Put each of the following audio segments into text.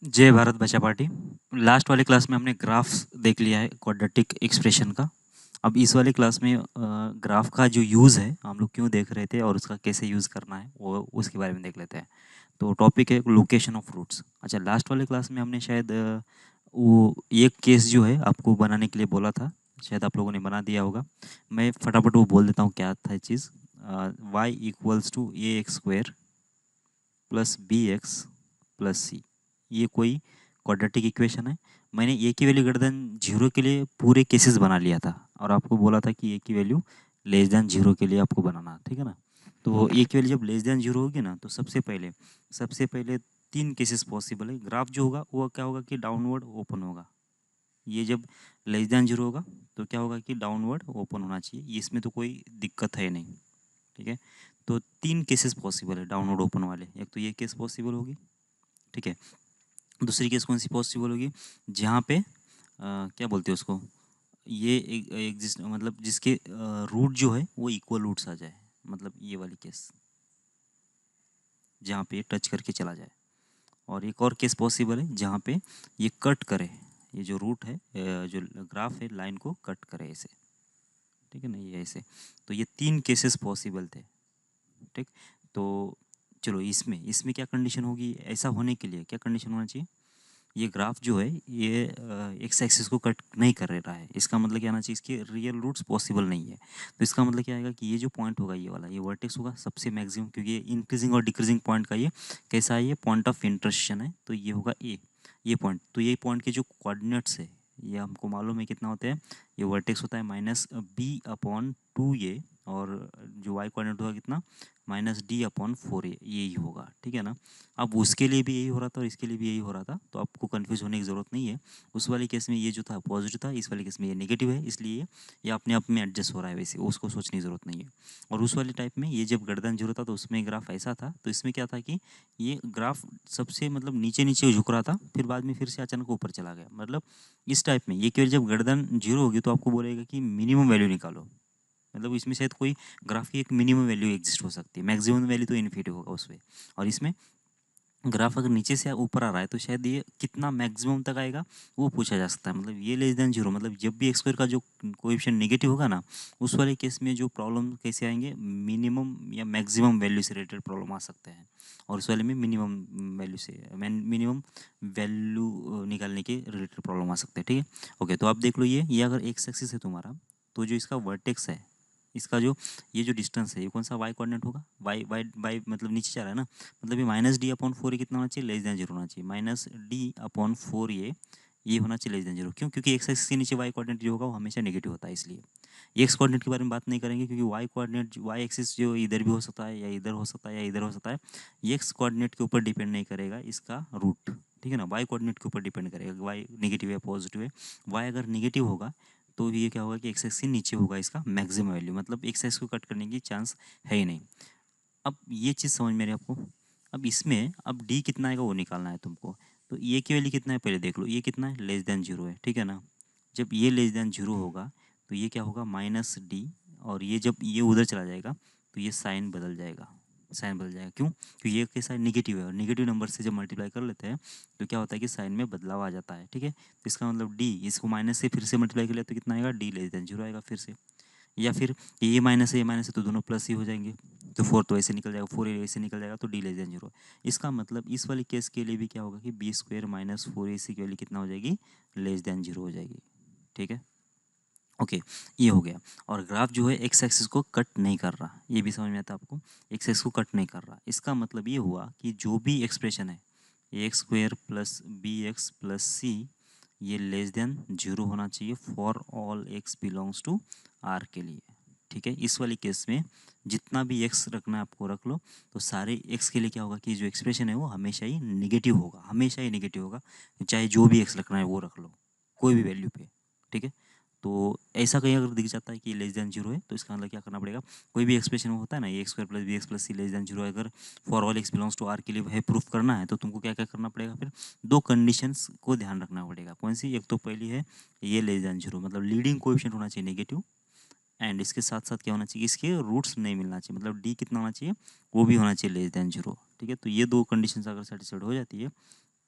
जय भारत बचा party. Last वाले क्लास में हमने ग्राफ्स देख लिया है क्वाड्रेटिक एक्सप्रेशन का। अब इस वाले क्लास में ग्राफ का जो यूज़ है हम लोग क्यों देख रहे थे और उसका कैसे यूज़ करना है वो उसके बारे में देख लेते हैं। तो टॉपिक है लोकेशन ऑफ रूट्स। अच्छा, लास्ट वाले क्लास में हमने शायद वो एक केस जो है आपको बनाने के लिए बोला था, शायद आप लोगों ने बना दिया होगा। मैं फटाफट वो बोल देता हूँ क्या था ये चीज़। Y equals to a x square plus b x plus c, ये कोई क्वाड्रेटिक इक्वेशन है। मैंने ए की वैल्यू ग्रेटर देन जीरो के लिए पूरे केसेस बना लिया था और आपको बोला था कि ए की वैल्यू लेस देन जीरो के लिए आपको बनाना, ठीक है ना। तो ए की वैल्यू जब लेस देन जीरो होगी ना तो सबसे पहले तीन केसेस पॉसिबल है। ग्राफ जो होगा वो क्या होगा कि डाउनवर्ड ओपन होगा। ये जब लेस देन जीरो होगा तो क्या होगा कि डाउनवर्ड ओपन होना चाहिए, इसमें तो कोई दिक्कत है नहीं, ठीक है। तो तीन केसेस पॉसिबल है डाउनवर्ड ओपन वाले। एक तो ये केस पॉसिबल होगी, ठीक है। दूसरी केस कौन सी पॉसिबल होगी, जहाँ पे क्या बोलते हैं उसको, ये एग्जिस्ट मतलब जिसके रूट जो है वो इक्वल रूट्स आ जाए, मतलब ये वाली केस जहाँ पे ये टच करके चला जाए। और एक और केस पॉसिबल है जहाँ पे ये कट करे, ये जो रूट है जो ग्राफ है लाइन को कट करे ऐसे, ठीक है ना, ये ऐसे। तो ये तीन केसेस पॉसिबल थे, ठीक। तो चलो इसमें इसमें क्या कंडीशन होगी, ऐसा होने के लिए क्या कंडीशन होना चाहिए, ये ग्राफ जो है ये एक्स एक्सिस को कट नहीं कर रहा है। इसका मतलब क्या आना चाहिए, इसके रियल रूट्स पॉसिबल नहीं है। तो इसका मतलब क्या आएगा कि ये जो पॉइंट होगा ये वाला, ये वर्टेक्स होगा सबसे मैक्सिमम, क्योंकि ये इंक्रीजिंग और डिक्रीजिंग पॉइंट का ये कैसा है, ये पॉइंट ऑफ इंटरसेक्शन है। तो ये होगा ए, ये पॉइंट। तो ये पॉइंट के जो कोऑर्डिनेट्स है ये हमको मालूम है कितना होते हैं। ये वर्टेक्स होता है -b/2 ये, और जो वाई कोऑर्डिनेट होगा कितना, -d/4 यही होगा, ठीक है ना। अब उसके लिए भी यही हो रहा था और इसके लिए भी यही हो रहा था, तो आपको कंफ्यूज होने की ज़रूरत नहीं है। उस वाले केस में ये जो था पॉजिटिव था, इस वाले केस में ये नेगेटिव है, इसलिए ये अपने आप में एडजस्ट हो रहा है, वैसे उसको सोचने की ज़रूरत नहीं है। और उस वाले टाइप में ये जब गर्दन जीरो था तो उसमें ग्राफ ऐसा था, तो इसमें क्या था कि ये ग्राफ सबसे मतलब नीचे नीचे झुक रहा था, फिर बाद में फिर से अचानक ऊपर चला गया। मतलब इस टाइप में ये केवल जब गर्दन जीरो होगी तो आपको बोलेगा कि मिनिमम वैल्यू निकालो। मतलब इसमें शायद कोई ग्राफ की एक मिनिमम वैल्यू एग्जिस्ट हो सकती है, मैक्सिमम वैल्यू तो इन्फिनिटी होगा उसमें। और इसमें ग्राफ अगर नीचे से ऊपर आ रहा है तो शायद ये कितना मैक्सिमम तक आएगा वो पूछा जा सकता है। मतलब ये लेस देन जीरो, मतलब जब भी एक्स स्क्वायर का जो कोएफिशिएंट नेगेटिव होगा ना, उस वाले केस में जो प्रॉब्लम कैसे आएंगे, मिनिमम या मैक्सिमम वैल्यू से रिलेटेड प्रॉब्लम आ सकते हैं। और उस वाले में मिनिमम वैल्यू से मिनिमम वैल्यू निकालने के रिलेटेड प्रॉब्लम आ सकते हैं, ठीक है। ओके, तो आप देख लो ये अगर एक्स एक्सिस है तुम्हारा, तो जो इसका वर्टेक्स है, इसका जो ये जो डिस्टेंस है ये कौन सा वाई कोऑर्डिनेट होगा, वाई वाई वाई मतलब नीचे जा रहा है ना, मतलब ये -d/4 ये कितना होना चाहिए, लेस देन जीरो होना चाहिए। -d/4 ये होना चाहिए लेस देन जीरो। क्यों, क्योंकि एक्स एक्सिस के नीचे वाई कोऑर्डिनेट जो होगा वो हमेशा नेगेटिव होता है, इसलिए ये एक्स कोऑर्डिनेट के बारे में बात नहीं करेंगे, क्योंकि वाई कोऑर्डिनेट वाई एक्सिस जो इधर भी हो सकता है या इधर हो सकता है या इधर हो सकता है। ये एक्स कोऑर्डिनेट के ऊपर डिपेंड नहीं करेगा इसका रूट, ठीक है ना, वाई कोऑर्डिनेट के ऊपर डिपेंड करेगा, वाई नेगेटिव है पॉजिटिव है। वाई अगर नेगेटिव होगा तो ये क्या होगा कि एक्स एक्सिस के नीचे होगा इसका मैक्सिमम वैल्यू, मतलब एक्स एक्सिस को कट करने की चांस है ही नहीं। अब ये चीज़ समझ में आ रही है आपको। अब इसमें अब डी कितना आएगा वो निकालना है तुमको। तो ये की वैल्यू कितना है पहले देख लो, ये कितना है, लेस देन जीरो है, ठीक है ना। जब ये लेस देन जीरो होगा तो ये क्या होगा, -d। और ये जब ये उधर चला जाएगा तो ये साइन बदल जाएगा, साइन बदल जाएगा। क्यों, क्योंकि ये के साइन निगेटिव है और निगेटिव नंबर से जब मल्टीप्लाई कर लेते हैं तो क्या होता है कि साइन में बदलाव आ जाता है, ठीक है। तो इसका मतलब डी, इसको माइनस से फिर से मल्टीप्लाई कर लिया तो कितना आएगा, डी लेस देन जीरो आएगा फिर से। या फिर ये माइनस है तो दोनों प्लस ही हो जाएंगे, तो फोर तो ऐसे निकल जाएगा, फोर ऐसे निकल जाएगा, तो डी लेस देन जीरो। इसका मतलब इस वाली केस के लिए भी क्या होगा कि b² - 4ac की वैल्यू कितना हो जाएगी, लेस देन जीरो हो जाएगी, ठीक है। ओके, ये हो गया। और ग्राफ जो है एक्स एक्सिस को कट नहीं कर रहा, ये भी समझ में आता है आपको, एक्स एक्सिस को कट नहीं कर रहा। इसका मतलब ये हुआ कि जो भी एक्सप्रेशन है a² + bx + c, ये लेस देन जीरो होना चाहिए for all x belongs to r के लिए, ठीक है। इस वाली केस में जितना भी x रखना है आपको रख लो, तो सारे x के लिए क्या होगा कि जो एक्सप्रेशन है वो हमेशा ही निगेटिव होगा, हमेशा ही निगेटिव होगा, चाहे जो भी x रखना है वो रख लो कोई भी वैल्यू पे, ठीक है। तो ऐसा कहीं अगर दिख जाता है कि लेस देन जीरो है तो इसका मतलब क्या करना पड़ेगा, कोई भी एक्सप्रेशन होता है ना, a² + bx + c less than zero, अगर for all x belongs to r के लिए है प्रूफ करना है तो तुमको क्या क्या करना पड़ेगा, फिर दो कंडीशंस को ध्यान रखना पड़ेगा। कौन सी, एक तो पहली है ये लेस देन जीरो, मतलब लीडिंग कोएफिशिएंट होना चाहिए नेगेटिव, एंड इसके साथ साथ क्या होना चाहिए, इसके रूट्स नहीं मिलना चाहिए, मतलब डी कितना होना चाहिए, वो भी होना चाहिए लेस देन जीरो, ठीक है। तो ये दो कंडीशंस अगर सेटिस्फाइड हो जाती है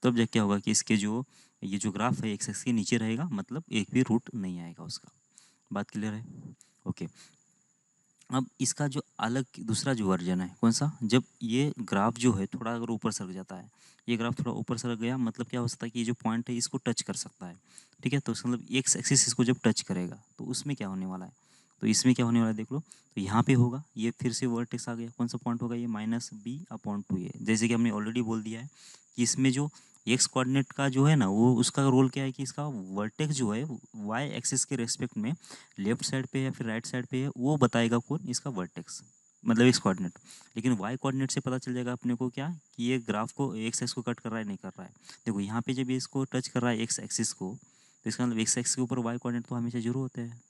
तब जब क्या होगा कि इसके जो ये जो ग्राफ है एक्स एक्सिस के नीचे रहेगा, मतलब एक भी रूट नहीं आएगा उसका। बात क्लियर है? ओके। अब इसका जो अलग दूसरा जो वर्जन है कौन सा, जब ये ग्राफ जो है थोड़ा अगर ऊपर सरक जाता है, ये ग्राफ थोड़ा ऊपर सरक गया, मतलब क्या हो सकता है कि ये जो पॉइंट है इसको टच कर सकता है, ठीक है। तो इसका मतलब एक्स एक्सिस इसको जब टच करेगा तो उसमें क्या होने वाला है, तो इसमें क्या होने वाला है देख लो। तो यहाँ पे होगा, ये फिर से वर्टेक्स आ गया, कौन सा पॉइंट होगा ये -b/2a। जैसे कि हमने ऑलरेडी बोल दिया है कि इसमें जो एक्स कोऑर्डिनेट का जो है ना, वो उसका रोल क्या है कि इसका वर्टेक्स जो है वाई एक्सिस के रेस्पेक्ट में लेफ्ट साइड पे या फिर राइट साइड पे है, वो बताएगा कौन, इसका वर्टेक्स, मतलब एक्स कोऑर्डिनेट। लेकिन वाई कोऑर्डिनेट से पता चल जाएगा अपने को क्या, कि ये ग्राफ को एक्स एक्स को कट कर रहा है नहीं कर रहा है। देखो यहाँ पे जब ये इसको टच कर रहा है एक्स एक्सिस को, तो इसका मतलब एक्स एक्सिस के ऊपर वाई कोऑर्डिनेट तो हमेशा जीरो होते हैं,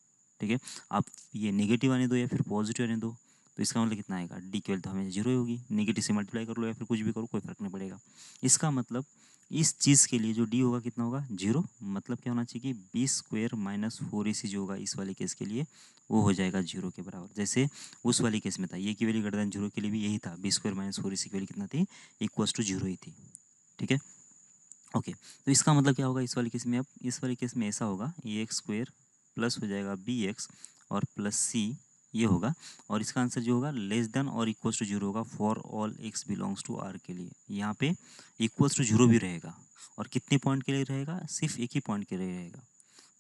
ठीक है। आप ये नेगेटिव आने दो या फिर पॉजिटिव आने दो, तो इसका मतलब कितना आएगा, डी की वैल्यू तो हमेशा जीरो ही होगी। नेगेटिव से मल्टीप्लाई कर लो या फिर कुछ भी करो, कोई फर्क नहीं पड़ेगा। इसका मतलब इस चीज़ के लिए जो डी होगा कितना होगा, जीरो। मतलब क्या होना चाहिए कि b² - 4ac जो होगा इस वाले केस के लिए, वो हो जाएगा जीरो के बराबर। जैसे उस वाले केस में था, ये की वैल्यू ग्रेटर देन जीरो के लिए भी यही था, b² - 4ac की वैल्यू कितना थी, इक्वल्स टू जीरो ही थी, ठीक है। ओके, तो इसका मतलब क्या होगा इस वाले केस में, अब इस वाले केस में ऐसा होगा, a² प्लस हो जाएगा bx और प्लस c ये होगा, और इसका आंसर जो होगा लेस देन और इक्वल्स टू जीरो होगा for all x belongs to r के लिए। यहाँ पे इक्वल्स टू जीरो भी रहेगा, और कितने पॉइंट के लिए रहेगा, सिर्फ एक ही पॉइंट के लिए रहेगा।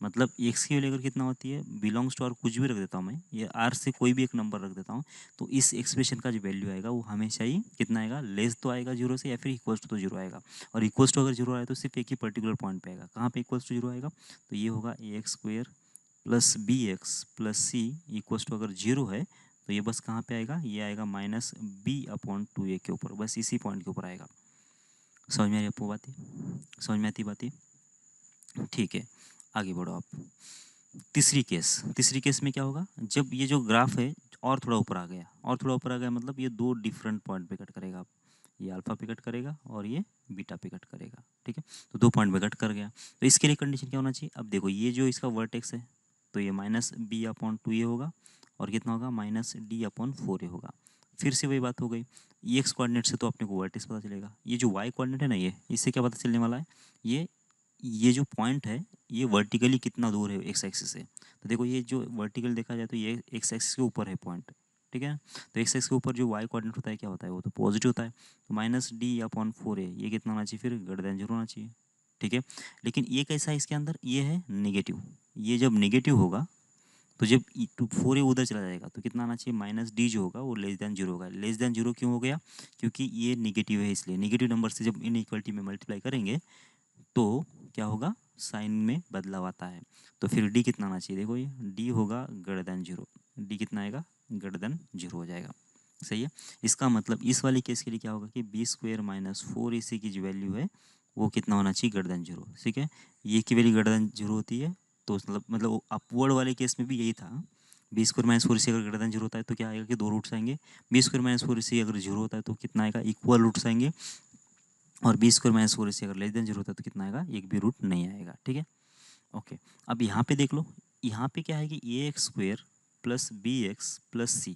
मतलब x की वैल्यू अगर कितना होती है, बिलोंग्स टू r कुछ भी रख देता हूँ मैं, ये r से कोई भी एक नंबर रख देता हूँ, तो इस एक्सप्रेशन का जो वैल्यू आएगा वो हमेशा ही कितना आएगा, लेस तो आएगा जीरो से, या फिर इक्वल्स टू तो जीरो आएगा। और इक्वल्स टू अगर जीरो आए तो सिर्फ एक ही पर्टिकुलर पॉइंट पे आएगा। कहाँ पे इक्वल्स टू जीरो आएगा, तो ये होगा a² plus bx plus c equals to अगर जीरो है, तो ये बस कहाँ पे आएगा, ये आएगा -b/2a के ऊपर, बस इसी पॉइंट के ऊपर आएगा। समझ में आ रही आपको बातें, समझ में आती बातें, ठीक है। आगे बढ़ो आप। तीसरी केस में क्या होगा, जब ये जो ग्राफ है और थोड़ा ऊपर आ गया, और थोड़ा ऊपर आ गया, मतलब ये दो डिफरेंट पॉइंट पे कट करेगा, आप ये अल्फा पे कट करेगा और ये बीटा पे कट करेगा, ठीक है। तो दो पॉइंट पे कट कर गया, तो इसके लिए कंडीशन क्या होना चाहिए, अब देखो ये जो इसका वर्टेक्स है, तो ये -b/2a होगा, और कितना होगा -d/4a होगा। फिर से वही बात हो गई, ये एक्स कोऑर्डिनेट से तो अपने को वर्टेक्स पता चलेगा, ये जो वाई कोऑर्डिनेट है ना, ये इससे क्या पता चलने वाला है, ये जो पॉइंट है ये वर्टिकली कितना दूर है एक्स एक्सिस से। तो देखो ये जो वर्टिकल देखा जाए तो ये एक्स एक्सिस के ऊपर है पॉइंट, ठीक है। तो एक्स एक्सिस के ऊपर जो वाई कोऑर्डिनेट होता है क्या होता है, वो तो पॉजिटिव होता है, तो -d/4a ये कितना होना चाहिए, फिर ग्रेटर देन जीरो होना चाहिए, ठीक है। लेकिन ये कैसा है इसके अंदर, ये है नेगेटिव, ये जब नेगेटिव होगा तो जब 4a उधर चला जाएगा तो कितना आना चाहिए, -d जो होगा वो लेस देन जीरो होगा। लेस देन जीरो क्यों हो गया, क्योंकि ये नेगेटिव है, इसलिए नेगेटिव नंबर से जब इनइक्वालिटी में मल्टीप्लाई करेंगे तो क्या होगा, साइन में बदलाव आता है। तो फिर डी कितना आना चाहिए, देखो ये डी होगा ग्रेटर देन जीरो, डी कितना आएगा, ग्रेटर देन जीरो हो जाएगा, सही है। इसका मतलब इस वाले केस के लिए क्या होगा कि b² - 4ac की जो वैल्यू है वो कितना होना चाहिए, ग्रेटर देन जीरो, ठीक है। ये की वैल्यू ग्रेटर देन जीरो होती है, तो मतलब अपवर्ड वाले केस में भी यही था, b² - 4ac अगर ग्रेटर देन जीरो होता है तो क्या आएगा कि दो रूट्स आएंगे, b² - 4ac अगर जीरो होता है तो कितना आएगा, इक्वल रूट्स आएंगे, और b² - 4ac अगर लेस देन जीरो होता है तो कितना आएगा, एक भी रूट नहीं आएगा, ठीक है। ओके, अब यहाँ पे देख लो, यहाँ पे क्या है कि a² plus bx plus c,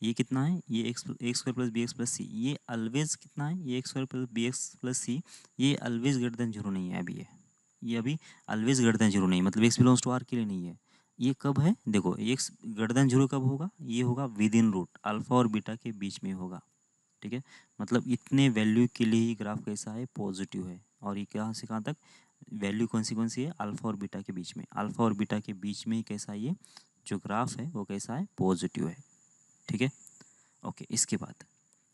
ये कितना है, ये a² plus bx plus c, ये ऑलवेज कितना है, ये a² plus bx plus c, ये ऑलवेज ग्रेटर देन जीरो नहीं है अभी, ये अभी ऑलवेज ग्रेटर देन जीरो नहीं, मतलब x बिलोंग्स टू r के लिए नहीं है। ये कब है, देखो x ग्रेटर देन जीरो कब होगा, ये होगा विद इन रूट अल्फा और बीटा के बीच में होगा, ठीक है। मतलब इतने वैल्यू के लिए ही ग्राफ कैसा है, पॉजिटिव है। और ये कहाँ से कहाँ तक, वैल्यू कौन सी है, अल्फा और बीटा के बीच में, अल्फा और बीटा के बीच में ही कैसा है, ये जो ग्राफ है वो कैसा है, पॉजिटिव है, ठीक है। ओके, इसके बाद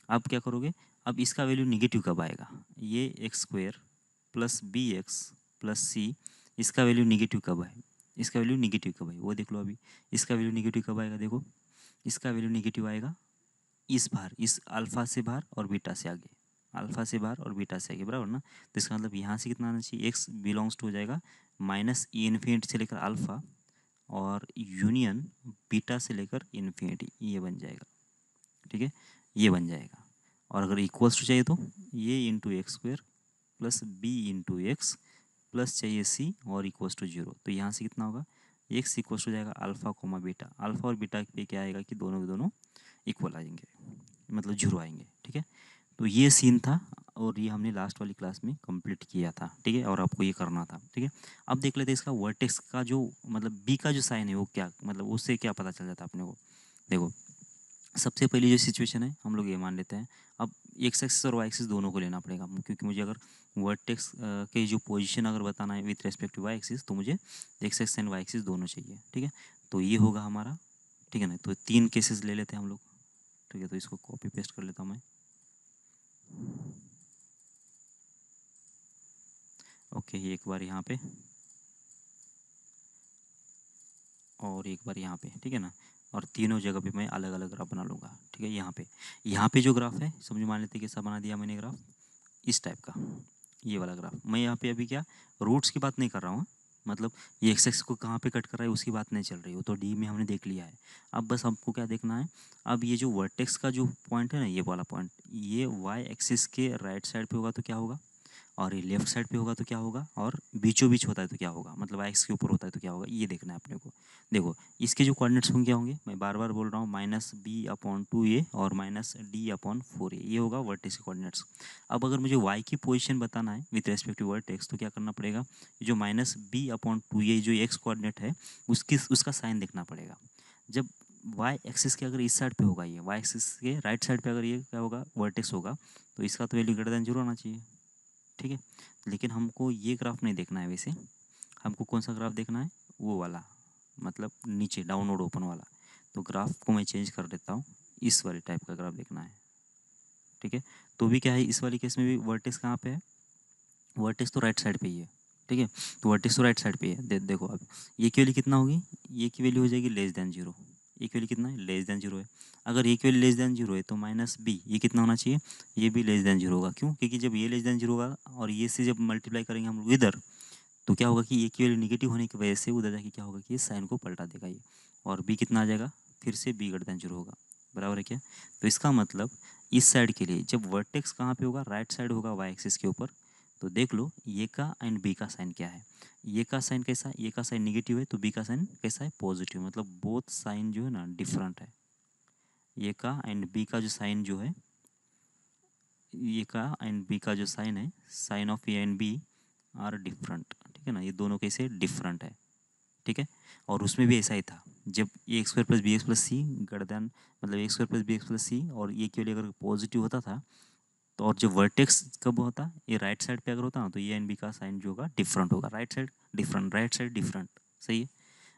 अब क्या करोगे, अब इसका वैल्यू निगेटिव कब आएगा, ये x² plus bx plus c, इसका वैल्यू निगेटिव कब है, इसका वैल्यू निगेटिव कब है वो देख लो। अभी इसका वैल्यू निगेटिव कब आएगा, देखो इसका वैल्यू निगेटिव आएगा इस बार, इस अल्फा से बाहर और बीटा से आगे, अल्फा से बाहर और बीटा से आगे, बराबर ना। तो इसका मतलब यहाँ से कितना आना चाहिए, x बिलोंग्स टू हो जाएगा -∞ से लेकर अल्फा और यूनियन बीटा से लेकर इन्फिनिटी, ये बन जाएगा, ठीक है, ये बन जाएगा। और अगर इक्वल्स टू चाहिए तो ये into x² plus b into x plus चाहिए c और इक्वल्स टू जीरो, तो यहाँ से कितना होगा, x इक्वल्स टू जाएगा अल्फा कोमा बीटा, अल्फा और बीटा पे क्या आएगा कि दोनों के दोनों इक्वल आएंगे, मतलब जीरो आएंगे, ठीक है। तो ये सीन था और ये हमने लास्ट वाली क्लास में कंप्लीट किया था, ठीक है, और आपको ये करना था, ठीक है। अब देख लेते हैं इसका वर्टेक्स का जो मतलब बी का जो साइन है वो क्या, मतलब उससे क्या पता चल जाता है अपने को। देखो सबसे पहली जो सिचुएशन है हम लोग ये मान लेते हैं, अब एक्स एक्सिस और वाई एक्सिस दोनों को लेना पड़ेगा, क्योंकि मुझे अगर वर्टेक्स के जो पोजीशन अगर बताना है with respect to Y axis, तो मुझे X axis and Y axis दोनों चाहिए, ठीक है। तो ये होगा हमारा, ठीक है ना। तो 3 केसेस ले लेते हैं हम लोग, ठीक है। तो इसको कॉपी पेस्ट कर लेता हूँ मैं। ओके, ये एक बार यहाँ पे और एक बार यहाँ पे, ठीक है ना। और तीनों जगह पे मैं अलग अलग ग्राफ बना लूँगा, ठीक है। यहाँ पे जो ग्राफ है समझो, मान लेते कैसा बना दिया मैंने ग्राफ, इस टाइप का, ये वाला ग्राफ। मैं यहाँ पे अभी क्या रूट्स की बात नहीं कर रहा हूँ, मतलब ये एक्स एक्स को कहाँ पे कट कर रहा है उसकी बात नहीं चल रही हो, तो डी में हमने देख लिया है। अब बस हमको क्या देखना है, अब ये जो वर्टेक्स का जो पॉइंट है ना, ये वाला पॉइंट, ये वाई एक्सिस के राइट साइड पे होगा तो क्या होगा, और ये लेफ्ट साइड पे होगा तो क्या होगा, और बीचों बीच होता है तो क्या होगा, मतलब एक्स के ऊपर होता है तो क्या होगा, ये देखना है अपने को। देखो इसके जो कोऑर्डिनेट्स होंगे क्या होंगे, मैं बार बार बोल रहा हूँ, -b/2a और -d/4a, ये होगा वर्टेक्स के कोऑर्डिनेट्स। अब अगर मुझे y की पोजीशन बताना है विथ रेस्पेक्ट टू वर्टेक्स, तो क्या करना पड़ेगा, जो -b/2a जो एक्स कोऑर्डिनेट है उसका साइन देखना पड़ेगा। जब वाई एक्सिस के अगर इस साइड पे होगा, ये वाई एक्सिस के राइट साइड पे अगर ये क्या होगा वर्टेक्स होगा, तो इसका तो वैल्यू ग्रेटर देन 0 होना चाहिए, ठीक है। लेकिन हमको ये ग्राफ नहीं देखना है, वैसे हमको कौन सा ग्राफ देखना है, वो वाला, मतलब नीचे डाउनवर्ड ओपन वाला। तो ग्राफ को मैं चेंज कर देता हूँ, इस वाले टाइप का ग्राफ देखना है, ठीक है। तो भी क्या है, इस वाली केस में भी वर्टेक्स कहाँ पे है, वर्टेक्स तो राइट साइड पे ही है, ठीक है। तो वर्टेक्स तो राइट साइड पे है। देखो अब ये की वैल्यू कितना होगी, ये की वैल्यू हो जाएगी <0, ये की वैल्यू कितना है, <0 है। अगर ये की वैल्यू <0 है तो -b ये कितना होना चाहिए, ये भी <0 होगा। क्यों, क्योंकि जब ये <0 होगा और ये से जब मल्टीप्लाई करेंगे हम लोग इधर, तो क्या होगा कि ये की वैल्यू निगेटिव होने की वजह से उधर जाके क्या होगा कि ये साइन को पलटा देगा ये, और b कितना आ जाएगा, फिर से b <0 होगा, बराबर है क्या। तो इसका मतलब इस साइड के लिए जब वर्टेक्स कहाँ पे होगा, राइट साइड होगा वाई एक्सिस के ऊपर, तो देख लो ये का एंड बी का साइन क्या है, ये का साइन कैसा है, ये का साइन निगेटिव है तो बी का साइन कैसा है, पॉजिटिव, मतलब बोथ साइन जो है ना डिफरेंट है। ये का एंड बी का जो साइन जो है, ये का एंड बी का जो साइन है, sign of A and B are different, ठीक है ना, ये दोनों कैसे डिफरेंट है, ठीक है। और उसमें भी ऐसा ही था, जब a x square plus b x plus c गर्दन, मतलब a square plus b x plus c, और ये के लिए अगर पॉजिटिव होता था, तो और जो वर्टेक्स कब होता, ये राइट साइड पे अगर होता ना, तो ये एंड बी का साइन जो होगा डिफरेंट होगा, right side different, right side different, सही है।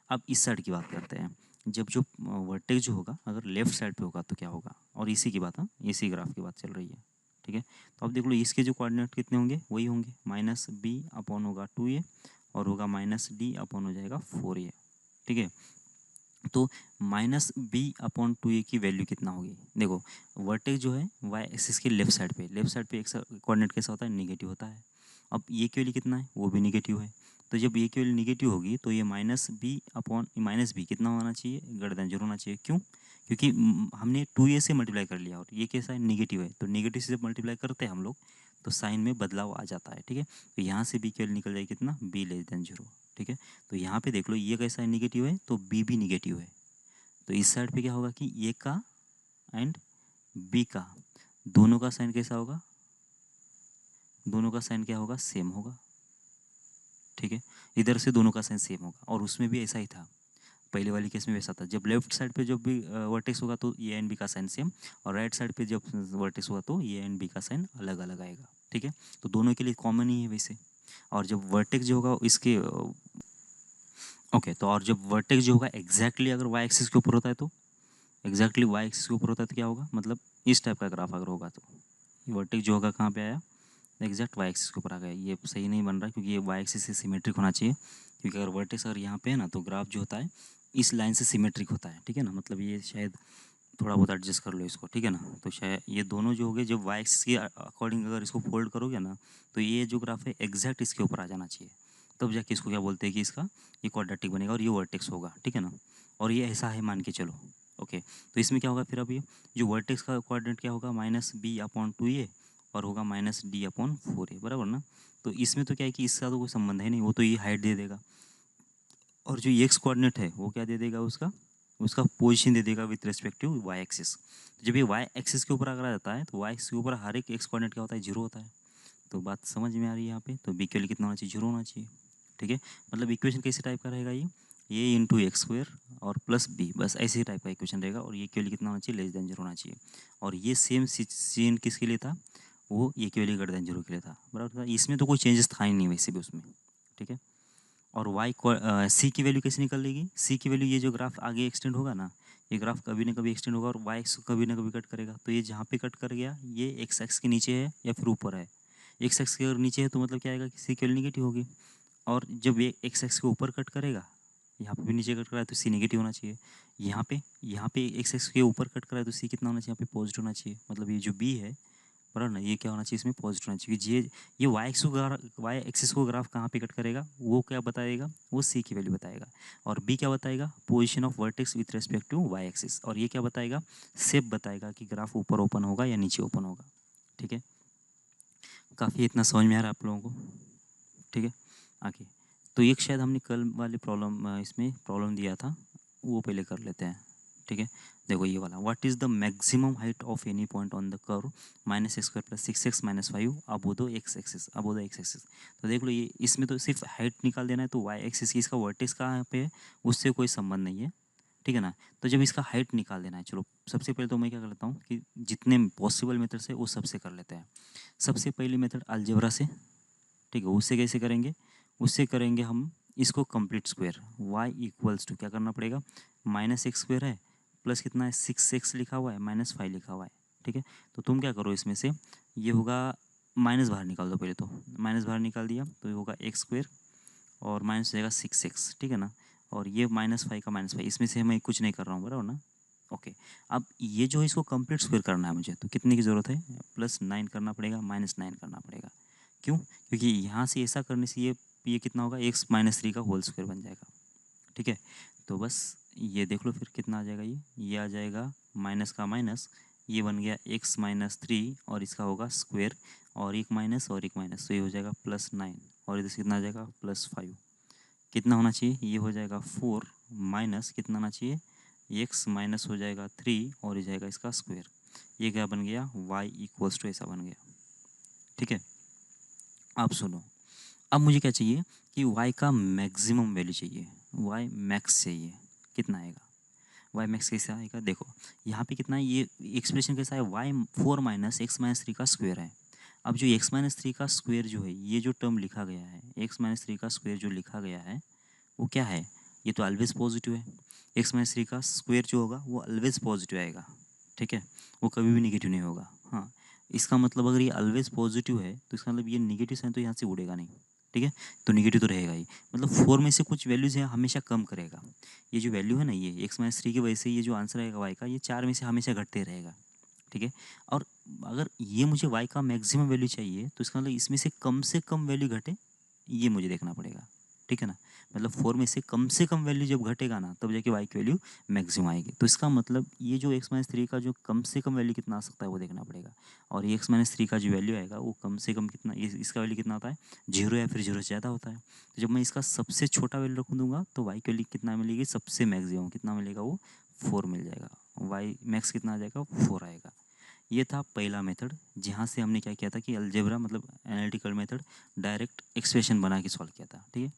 अब इस साइड की बात करते हैं, जब जो वर्टेक्स जो होगा अगर लेफ्ट साइड पे होगा तो क्या होगा, और इसी की बात, हाँ इसी ग्राफ की बात चल रही है, ठीक है। तो अब देख लो इसके जो कोऑर्डिनेट कितने होंगे, वही होंगे, -b/ होगा 2a और होगा -d/ हो जाएगा 4a, ठीक है। तो -b/2a की वैल्यू कितना होगी, देखो वर्टेक्स जो है वाई एक्सिस के लेफ्ट साइड पे एक कोऑर्डिनेट कैसा होता है, निगेटिव होता है। अब ये की वैल्यू कितना है, वो भी निगेटिव है। तो जब ये की वैल्यू निगेटिव होगी तो ये -b कितना होना चाहिए, <0 होना चाहिए। क्यों, क्योंकि हमने 2a से मल्टीप्लाई कर लिया और ये कैसा है, निगेटिव है, तो निगेटिव से जब मल्टीप्लाई करते हैं हम लोग तो साइन में बदलाव आ जाता है, ठीक है। तो यहाँ से b की वैल्यू निकल जाएगी कितना, b <0, ठीक है। तो यहाँ पे देख लो ये कैसा है, निगेटिव है, तो b भी निगेटिव है। तो इस साइड पे क्या होगा कि ए का एंड बी का दोनों का साइन कैसा होगा, दोनों का साइन क्या होगा, सेम होगा, ठीक है। इधर से दोनों का साइन सेम होगा, और उसमें भी ऐसा ही था, पहले वाली केस में वैसा था, जब लेफ्ट साइड पे जब भी वर्टेक्स होगा तो ए एंड बी का साइन सेम, और राइट साइड पे जब वर्टेक्स होगा तो ए एंड बी का साइन अलग अलग आएगा, ठीक है। तो दोनों के लिए कॉमन ही है वैसे। और जब वर्टेक्स जो होगा इसके ओके, तो और जब वर्टेक्स जो होगा एग्जैक्टली अगर वाई एक्सिस के ऊपर होता है तो एग्जैक्टली वाई एक्सिस के ऊपर होता है तो क्या होगा, मतलब इस टाइप का ग्राफ अगर होगा तो वर्टेक्स जो होगा कहाँ पे आया, एग्जैक्ट वाई एक्सिस के ऊपर आ गया। ये सही नहीं बन रहा क्योंकि ये वाई एक्सिस से सिमेट्रिक होना चाहिए, क्योंकि अगर वर्टेक्स अगर यहाँ पे है ना तो ग्राफ जो होता है इस लाइन से सिमेट्रिक होता है, ठीक है ना। मतलब ये शायद थोड़ा बहुत एडजस्ट कर लो इसको, ठीक है ना। तो शायद ये दोनों जो हो गए, जब वाई एक्सिस के अकॉर्डिंग अगर इसको फोल्ड करोगे ना, तो ये जो ग्राफ है एग्जैक्ट इसके ऊपर आ जाना चाहिए, तब जाके इसको क्या बोलते हैं कि इसका ये क्वाड्रेटिक बनेगा और ये वर्टेक्स होगा, ठीक है ना। और ये ऐसा है मान के चलो, ओके। तो इसमें क्या होगा फिर, अब ये जो वर्टेक्स का कोऑर्डिनेट क्या होगा, -b/2a और होगा -d/4a, बराबर ना। तो इसमें तो क्या है कि इसका तो कोई संबंध है नहीं, वो तो ये हाइट दे देगा, और जो एक्स कोऑर्डिनेट है वो क्या दे देगा उसका, उसका पोजीशन दे देगा with respect to Y axis. तो जब ये वाई एक्सिस के ऊपर अगर आ जाता है तो वाई एक्सिस के ऊपर हर एक एक्स कोऑर्डिनेट क्या होता है, 0 होता है। तो बात समझ में आ रही है यहाँ पे। तो बी के लिए कितना होना चाहिए, 0 होना चाहिए। ठीक है, मतलब इक्वेशन कैसे टाइप का रहेगा, ये इंटू एक्स स्क्वायर और प्लस बी, बस ऐसे ही टाइप का इक्वेशन रहेगा। और ये के लिए कितना होना चाहिए, लेस देन 0 होना चाहिए। और ये सेम सीन किसके लिए था, वो ये के लिए ग्रेटर देन 0 के लिए था, बराबर था। इसमें तो कोई चेंजेस था ही नहीं वैसे भी उसमें। ठीक है, और वाई सी की वैल्यू कैसे निकल लेगी, सी की वैल्यू ये जो ग्राफ आगे एक्सटेंड होगा ना, ये ग्राफ कभी ना कभी एक्सटेंड होगा और वाई एक्स कभी ना कभी कट करेगा। तो ये जहाँ पे कट कर गया ये एक्स एक्स के नीचे है या फिर ऊपर है। एक्स एक्स के अगर नीचे है तो मतलब क्या आएगा कि सी की वैल्यू निगेटिव होगी। और जब ये एक्स एक्स के ऊपर कट करेगा, यहाँ पे भी नीचे कट कर रहा है तो सी नेगेटिव होना चाहिए। यहाँ पे एक्स एक्स के ऊपर कट कर रहा है तो सी कितना होना चाहिए, यहाँ पे पॉजिटिव होना चाहिए। मतलब ये जो बी है, बराबर ना, ये क्या होना चाहिए, इसमें पॉजिटिव होना चाहिए। ये वाई एक्सिस को ग्राफ कहाँ पे कट करेगा वो क्या बताएगा, वो सी की वैल्यू बताएगा। और बी क्या बताएगा, position of vertex with respect to Y axis. और ये क्या बताएगा, शेप बताएगा कि ग्राफ ऊपर ओपन होगा या नीचे ओपन होगा। ठीक है, काफ़ी इतना समझ में आ रहा है आप लोगों को। ठीक है, आगे तो एक शायद हमने कल वाले प्रॉब्लम इसमें प्रॉब्लम दिया था, वो पहले कर लेते हैं। ठीक है, देखो ये वाला, what is the maximum height of any point on the curve minus X square plus 6x minus 5 above the x axis, above the x axis. तो देख लो ये इसमें तो सिर्फ हाइट निकाल देना है। तो वाई एक्सिस की इसका वर्टेक्स कहाँ पे है, उससे कोई संबंध नहीं है। ठीक है ना। तो जब इसका हाइट निकाल देना है, चलो सबसे पहले तो मैं क्या कर लेता हूँ कि जितने पॉसिबल मेथड से वो सबसे कर लेते हैं। सबसे पहली मेथड अलजेब्रा से। ठीक है, उससे कैसे करेंगे, उससे करेंगे हम इसको complete square. y equals to क्या करना पड़ेगा, माइनस एक्स स्क्वायर है प्लस कितना है 6x लिखा हुआ है माइनस 5 लिखा हुआ है। ठीक है, तो तुम क्या करो इसमें से, ये होगा माइनस बाहर निकाल दो पहले। तो माइनस बाहर निकाल दिया तो ये होगा एक्स स्क्वायर और माइनस हो जाएगा 6x। ठीक है ना, और ये -5 का -5, इसमें से मैं कुछ नहीं कर रहा हूँ, बराबर ना। ओके, अब ये जो है इसको कंप्लीट स्क्वायर करना है मुझे, तो कितने की ज़रूरत है, +9 करना पड़ेगा, -9 करना पड़ेगा। क्यों, क्योंकि यहाँ से ऐसा करने से ये कितना होगा, x-3 का होल स्क्वायर बन जाएगा। ठीक है, तो बस ये देख लो फिर कितना आ जाएगा, ये आ जाएगा माइनस का माइनस, ये बन गया x-3 और इसका होगा स्क्वायर और एक माइनस और एक माइनस, तो ये हो जाएगा +9 और इधर से कितना आ जाएगा +5। कितना होना चाहिए, ये हो जाएगा 4 माइनस कितना आना चाहिए, x माइनस हो जाएगा 3 और ये जाएगा इसका स्क्वायर। ये क्या बन गया, y इक्वल्स टू ऐसा बन गया। ठीक है, आप सुनो, अब मुझे क्या चाहिए कि y का मैक्सिमम वैल्यू चाहिए, y मैक्स चाहिए। कितना आएगा, y मैक्स कैसे आएगा, देखो यहाँ पे कितना है, ये एक्सप्रेशन कैसा है, y4 माइनस एक्स माइनस 3 का स्क्वायर है। अब जो x माइनस 3 का स्क्वायर जो है, ये जो टर्म लिखा गया है, x माइनस 3 का स्क्वायर जो लिखा गया है वो क्या है, ये तो ऑलवेज पॉजिटिव है। x-3 का स्क्वायर जो होगा वो ऑलवेज पॉजिटिव आएगा। ठीक है, वो कभी भी नेगेटिव नहीं होगा। हाँ, इसका मतलब अगर ये ऑलवेज पॉजिटिव है तो इसका मतलब ये नेगेटिव साइन तो यहाँ से उड़ेगा नहीं। ठीक है, तो नेगेटिव तो रहेगा ही, मतलब 4 में से कुछ वैल्यूज है हमेशा कम करेगा। ये जो वैल्यू है ना, ये x-3 की वजह से ये जो आंसर आएगा y का, ये 4 में से हमेशा घटते रहेगा। ठीक है, और अगर ये मुझे y का मैक्सिमम वैल्यू चाहिए तो इसका मतलब इसमें से कम वैल्यू घटे, ये मुझे देखना पड़ेगा। ठीक है ना, मतलब 4 में से कम वैल्यू जब घटेगा ना, तब जाके y की वैल्यू मैक्सिमम आएगी। तो इसका मतलब ये जो x-3 का जो कम से कम वैल्यू कितना आ सकता है वो देखना पड़ेगा। और ये x-3 का जो वैल्यू आएगा वो कम से कम कितना, इसका वैल्यू कितना होता है, 0 या फिर 0 से ज़्यादा होता है। तो जब मैं इसका सबसे छोटा वैल्यू रख दूंगा तो y की वैल्यू कितना मिलेगी, सबसे मैक्सिमम कितना मिलेगा, वो 4 मिल जाएगा। y मैक्स कितना आ जाएगा, 4 आएगा। ये था पहला मेथड, जहाँ से हमने क्या किया था कि अलजेब्रा मतलब एनालिटिकल मेथड डायरेक्ट एक्सप्रेशन बना के सॉल्व किया था। ठीक है,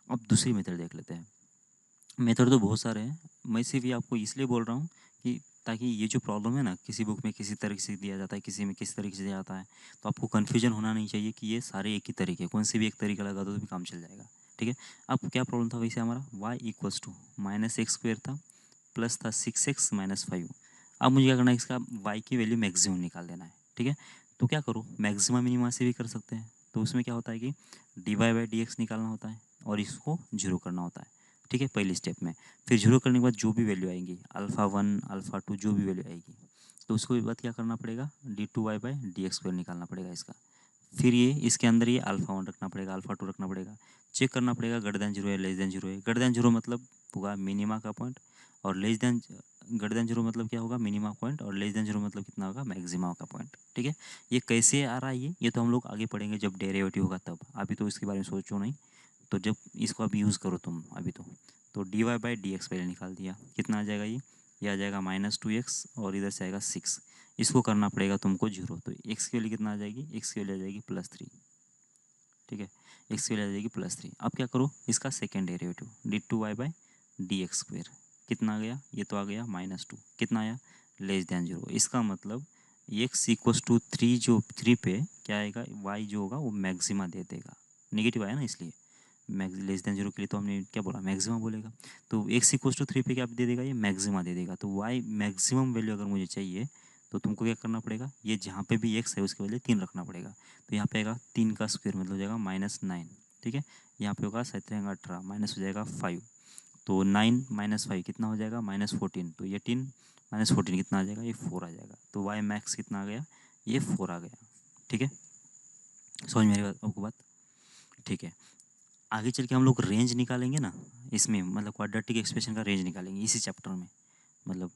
अब दूसरी मेथड देख लेते हैं। मेथड तो बहुत सारे हैं, मैं सिर्फ ये आपको इसलिए बोल रहा हूँ कि ताकि ये जो प्रॉब्लम है ना, किसी बुक में किसी तरीके से दिया जाता है, किसी में किस तरीके से दिया जाता है, तो आपको कन्फ्यूजन होना नहीं चाहिए कि ये सारे एक ही तरीके, कौन से भी एक तरीका लगा दो तो भी काम चल जाएगा। ठीक है, अब क्या प्रॉब्लम था वैसे हमारा, y equals to minus X square था प्लस था 6x माइनस 5। अब मुझे क्या करना है, इसका y की वैल्यू मैक्सिमम निकाल देना है। ठीक है, तो क्या करूँ, मैक्सिमम मिनिमा से भी कर सकते हैं। तो उसमें क्या होता है कि dy/dx निकालना होता है और इसको 0 करना होता है। ठीक है, पहली स्टेप में। फिर 0 करने के बाद जो भी वैल्यू आएंगी, α1 α2 जो भी वैल्यू आएगी, तो उसको बाद क्या करना पड़ेगा, d2y/dx² निकालना पड़ेगा इसका। फिर ये इसके अंदर ये α1 रखना पड़ेगा, α2 रखना पड़ेगा, चेक करना पड़ेगा ग्रेटर देन 0 है लेस देन 0 है। ग्रेटर देन 0 मतलब होगा मिनिमा का पॉइंट, और लेस देन ग्रेटर देन 0 मतलब क्या होगा, मिनिमा पॉइंट, और लेस देन 0 मतलब कितना होगा, मैक्सिमा का पॉइंट। ठीक है, ये कैसे आ रहा है, ये तो हम लोग आगे पढ़ेंगे जब डेरिवेटिव होगा तब, अभी तो इसके बारे में सोचो नहीं। तो जब इसको अभी यूज़ करो तुम अभी तो तो D Y by D X पहले निकाल दिया, कितना आ जाएगा ये आ जाएगा -2x और इधर से आएगा 6। इसको करना पड़ेगा तुमको 0, तो x की वैल्यू कितना आ जाएगी, x की वैल्यू आ जाएगी +3, ठीक है, x की वैल्यू आ जाएगी +3। अब क्या करो, इसका second derivative d2y by D x square कितना आ गया, ये तो आ गया -2, कितना आया <0। इसका मतलब x इक्वल्स टू 3, जो 3 पे क्या आएगा, y जो होगा वो मैक्सिमा दे देगा, नेगेटिव आया ना, इसलिए <0 के लिए तो हमने क्या बोला, मैक्सिमा बोलेगा। तो x इक्वल्स टू 3 पे क्या दे देगा, ये मैक्सिमा दे देगा। तो y मैक्सिमम वैल्यू अगर मुझे चाहिए तो तुमको क्या करना पड़ेगा, ये जहाँ पे भी x है उसके वैल्यू 3 रखना पड़ेगा। तो यहाँ पे आएगा 3 का स्क्वायर मतलब हो जाएगा -9, ठीक है। यहाँ पे होगा 7 रहेगा 18, माइनस हो जाएगा 5, तो 9 - 5 कितना हो जाएगा -14, तो ये 3 - 14 कितना आ जाएगा, ये 4 आ जाएगा। तो वाई मैक्स कितना आ गया, ये 4 आ गया, ठीक है। समझ में आ रही आपको बात, ठीक है। आगे चल के हम लोग रेंज निकालेंगे ना इसमें, मतलब क्वाड्रेटिक एक्सप्रेशन का रेंज निकालेंगे इसी चैप्टर में, मतलब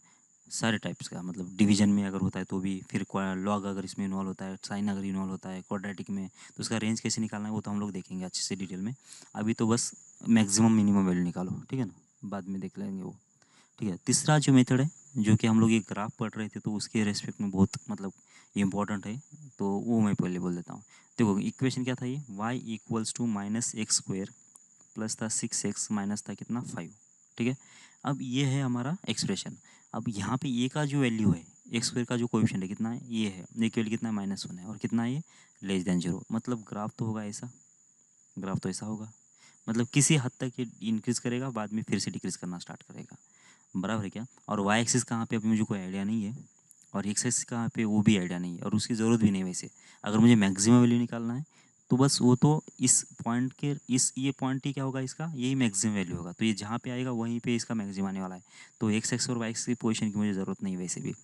सारे टाइप्स का, मतलब डिवीजन में अगर होता है तो भी, फिर लॉग अगर इसमें इन्वॉल्व होता है, साइन अगर इन्वॉल्व होता है क्वाड्रेटिक में, तो उसका रेंज कैसे निकालना है वो तो हम लोग देखेंगे अच्छे से डिटेल में। अभी तो बस मैक्सिमम मिनिमम वैल्यू निकालो, ठीक है ना, बाद में देख लेंगे वो, ठीक है। तीसरा जो मेथड है, जो कि हम लोग ये ग्राफ पढ़ रहे थे तो उसके रेस्पेक्ट में बहुत मतलब इम्पोर्टेंट है, तो वो मैं पहले बोल देता हूँ। देखो इक्वेशन क्या था, ये y equals to -x² plus था 6x माइनस था कितना 5, ठीक है। अब ये है हमारा एक्सप्रेशन। अब यहाँ पे ए का जो वैल्यू है, x² का जो कोएफिशिएंट है कितना है, ये है, ए की वैल्यू कितना है -1 है, और कितना है ये <0। मतलब ग्राफ तो होगा ऐसा, ग्राफ तो ऐसा होगा, मतलब किसी हद तक ये इंक्रीज करेगा, बाद में फिर से डिक्रीज करना स्टार्ट करेगा, बराबर है क्या। और वाई एक्सिस कहाँ पे अभी मुझे कोई आइडिया नहीं है, और एक्स एक्सिस कहाँ पे वो भी आइडिया नहीं है, और उसकी ज़रूरत भी नहीं है वैसे। अगर मुझे मैक्सिमम वैल्यू निकालना है तो बस वो तो इस पॉइंट के, इस ये पॉइंट ही क्या होगा इसका, यही मैक्सिमम वैल्यू होगा, तो ये जहाँ पे आएगा वहीं पे इसका मैक्सिमम आने वाला है। तो एक्स एक्स और वाई एक्स की पोजीशन की मुझे ज़रूरत नहीं है वैसे भी।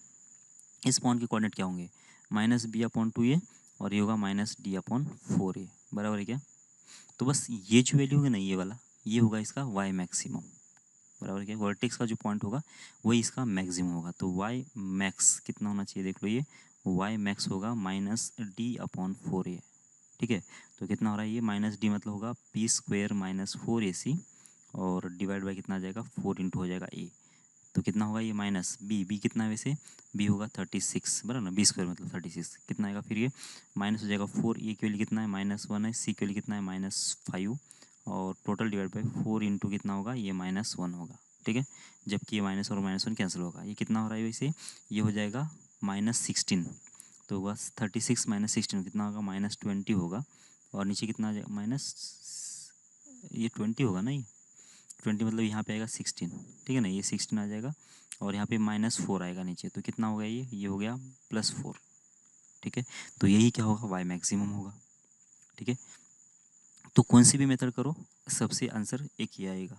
इस पॉइंट के कोऑर्डिनेट क्या होंगे, -b/2a, और ये होगा -d/4a, बराबर है क्या। तो बस ये जो वैल्यू होगा ना, ये वाला, ये होगा इसका वाई मैक्सिमम, बराबर क्या, वर्टेक्स का जो पॉइंट होगा वही इसका मैक्सिमम होगा। तो वाई मैक्स कितना होना चाहिए, देख लो, ये वाई मैक्स होगा -d/4a, ठीक है। तो कितना हो रहा है ये, -d मतलब होगा p² - 4ac, और डिवाइड बाई कितना आ जाएगा 4 इंटू हो जाएगा a, तो कितना होगा ये -b कितना है वैसे, b होगा 36, बराबर ना, b² मतलब 36, कितना आएगा फिर ये माइनस हो जाएगा 4, ए की वैल्यू कितना है -1 है, सी की वैल्यू कितना है -5, और टोटल डिवाइड बाई 4 इंटू कितना होगा ये -1 होगा, ठीक है। जबकि ये माइनस और -1 कैंसिल होगा, ये कितना हो रहा है वैसे, ये हो जाएगा -16, तो बस 36 - 16 कितना होगा -20 होगा, और नीचे कितना आ जाएगा ये 20 होगा ना, ये 20 मतलब यहाँ पे आएगा 16, ठीक है ना, ये 16 आ जाएगा, और यहाँ पे -4 आएगा नीचे, तो कितना हो गया ये हो गया +4, ठीक है। तो यही क्या होगा, वाई मैक्सिमम होगा, ठीक है। तो कौन सी भी मेथड करो सबसे आंसर एक ही आएगा,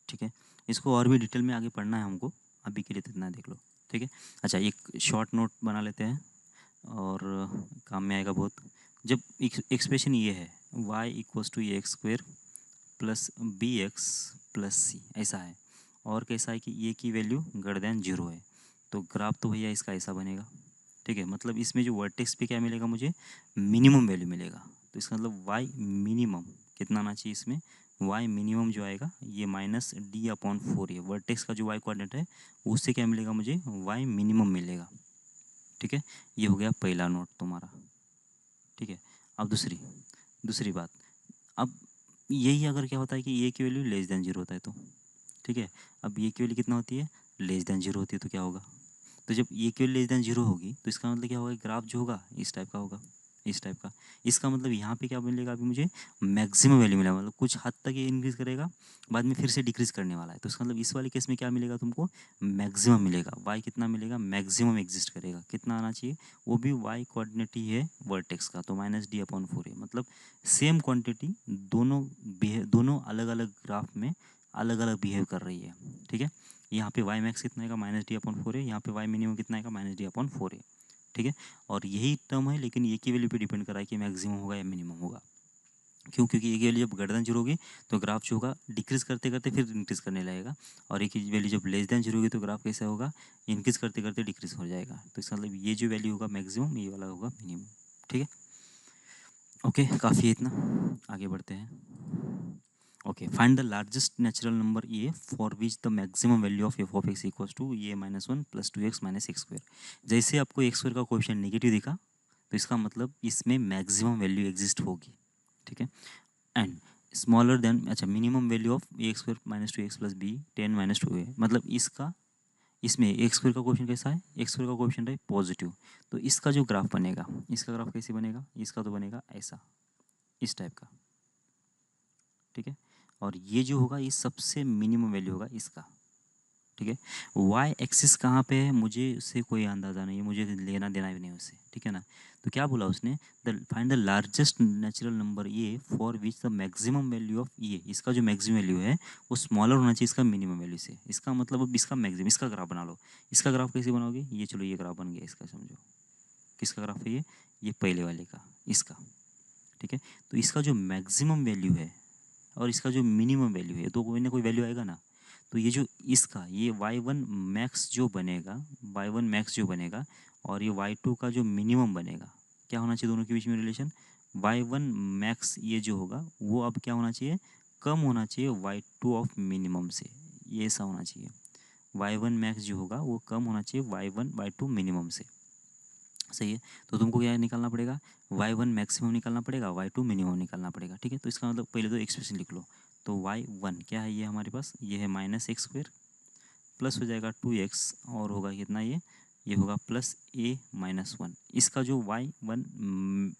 ठीक है। इसको और भी डिटेल में आगे पढ़ना है हमको, अभी के लिए तो इतना देख लो, ठीक है। अच्छा, एक शॉर्ट नोट बना लेते हैं और काम में आएगा बहुत। जब एक्सप्रेशन ये है y equals to a² plus bx plus c, ऐसा है, और कैसा है कि ये की वैल्यू <0 है, तो ग्राफ तो भैया इसका ऐसा बनेगा, ठीक है। मतलब इसमें जो वर्टेक्स पे क्या मिलेगा मुझे, मिनिमम वैल्यू मिलेगा, तो इसका मतलब y मिनिमम कितना आना चाहिए इसमें, y मिनिमम जो आएगा ये -d/4 है, वर्टेक्स का जो y कोऑर्डिनेट है उससे क्या मिलेगा मुझे, y मिनिमम मिलेगा, ठीक है। ये हो गया पहला नोट तुम्हारा, ठीक है। अब दूसरी बात, अब यही अगर क्या होता है कि ए की वैल्यू <0 होता है तो, ठीक है। अब ए की वैल्यू कितना होती है, <0 होती है, तो क्या होगा, तो जब ए की वैल्यू <0 होगी तो इसका मतलब क्या होगा, ग्राफ जो होगा इस टाइप का होगा, इस टाइप का। इसका मतलब यहाँ पे क्या मिलेगा, अभी मुझे मैक्सिमम वैल्यू मिलेगा, मतलब कुछ हद तक ये इंक्रीज करेगा, बाद में फिर से डिक्रीज करने वाला है, तो इसका मतलब इस वाले केस में क्या मिलेगा तुमको, मैक्सिमम मिलेगा। वाई कितना मिलेगा, मैक्सिमम एग्जिस्ट करेगा, कितना आना चाहिए, वो भी वाई कोऑर्डिनेट ही है वर्टेक्स का, तो -d/4 है, मतलब सेम क्वांटिटी दोनों अलग अलग ग्राफ में अलग अलग बिहेव कर रही है, ठीक है। यहाँ पे वाई मैक्स कितना है -d/4 है, यहाँ पे वाई मिनिमम कितना है -d/4 है, ठीक है। और यही टर्म है, लेकिन ये की वैल्यू पे डिपेंड कर रहा है कि मैक्सिमम होगा या मिनिमम होगा, क्यों, क्योंकि ये की वैल्यू जब <0 होगी तो ग्राफ जो होगा डिक्रीज करते करते फिर इंक्रीज करने लगेगा, और एक वैल्यू जब <0 होगी तो ग्राफ कैसा होगा, इंक्रीज करते करते डिक्रीज हो जाएगा, तो इसका मतलब ये जो वैल्यू होगा मैक्सिमम, ये वाला होगा मिनिमम, ठीक है। ओके, काफ़ी है इतना, आगे बढ़ते हैं। Okay, find the largest natural number A for which the maximum value of F of X equals to A minus one plus two X minus X square. जैसे आपको एक्स स्क्वायर का कोएफिशिएंट नेगेटिव दिखा तो इसका मतलब इसमें maximum value exist होगी, ठीक है। एंड स्मॉलर देन, अच्छा, minimum value of a x square minus two x plus b 10 minus two a, मतलब इसका, इसमें एक्स स्क्वायर का कोएफिशिएंट कैसा है, एक्स स्क्वायर का कोएफिशिएंट है पॉजिटिव। तो इसका जो ग्राफ बनेगा, इसका ग्राफ कैसे बनेगा, इसका तो बनेगा ऐसा, इस टाइप का, ठीक है। और ये जो होगा ये सबसे मिनिमम वैल्यू होगा इसका, ठीक है। वाई एक्सिस कहाँ पे है मुझे उससे कोई अंदाज़ा नहीं है, मुझे लेना देना भी नहीं उससे, ठीक है ना। तो क्या बोला उसने, the find the largest natural number A for which the maximum value of a, इसका जो मैक्सिमम वैल्यू है वो स्मॉलर होना चाहिए इसका मिनिमम वैल्यू से। इसका मतलब अब इसका मैक्सिमम, इसका ग्राफ बना लो। इसका ग्राफ कैसे बनाओगे, ये चलो ये ग्राफ बन गया इसका, समझो किसका ग्राफ है ये पहले वाले का, इसका, ठीक है। तो इसका जो मैक्सिमम वैल्यू है और इसका जो मिनिमम वैल्यू है तो कोई ना कोई वैल्यू आएगा ना। तो ये जो इसका ये y1 मैक्स जो बनेगा, y1 मैक्स जो बनेगा और ये y2 का जो मिनिमम बनेगा, क्या होना चाहिए दोनों के बीच में रिलेशन, y1 मैक्स ये जो होगा वो अब क्या होना चाहिए, कम होना चाहिए y2 ऑफ मिनिमम से, ये ऐसा होना चाहिए। y1 मैक्स जो होगा वो कम होना चाहिए y1 y2 मिनिमम से, सही है। तो तुमको क्या निकालना पड़ेगा, y1 मैक्सिमम निकालना पड़ेगा, y2 मिनिमम निकालना पड़ेगा, ठीक है। तो इसका मतलब पहले तो एक्सप्रेशन लिख लो। तो y1 क्या है, ये हमारे पास ये है माइनस एक्स स्क्वायर प्लस हो जाएगा 2x और होगा कितना, ये होगा प्लस a माइनस वन। इसका जो y1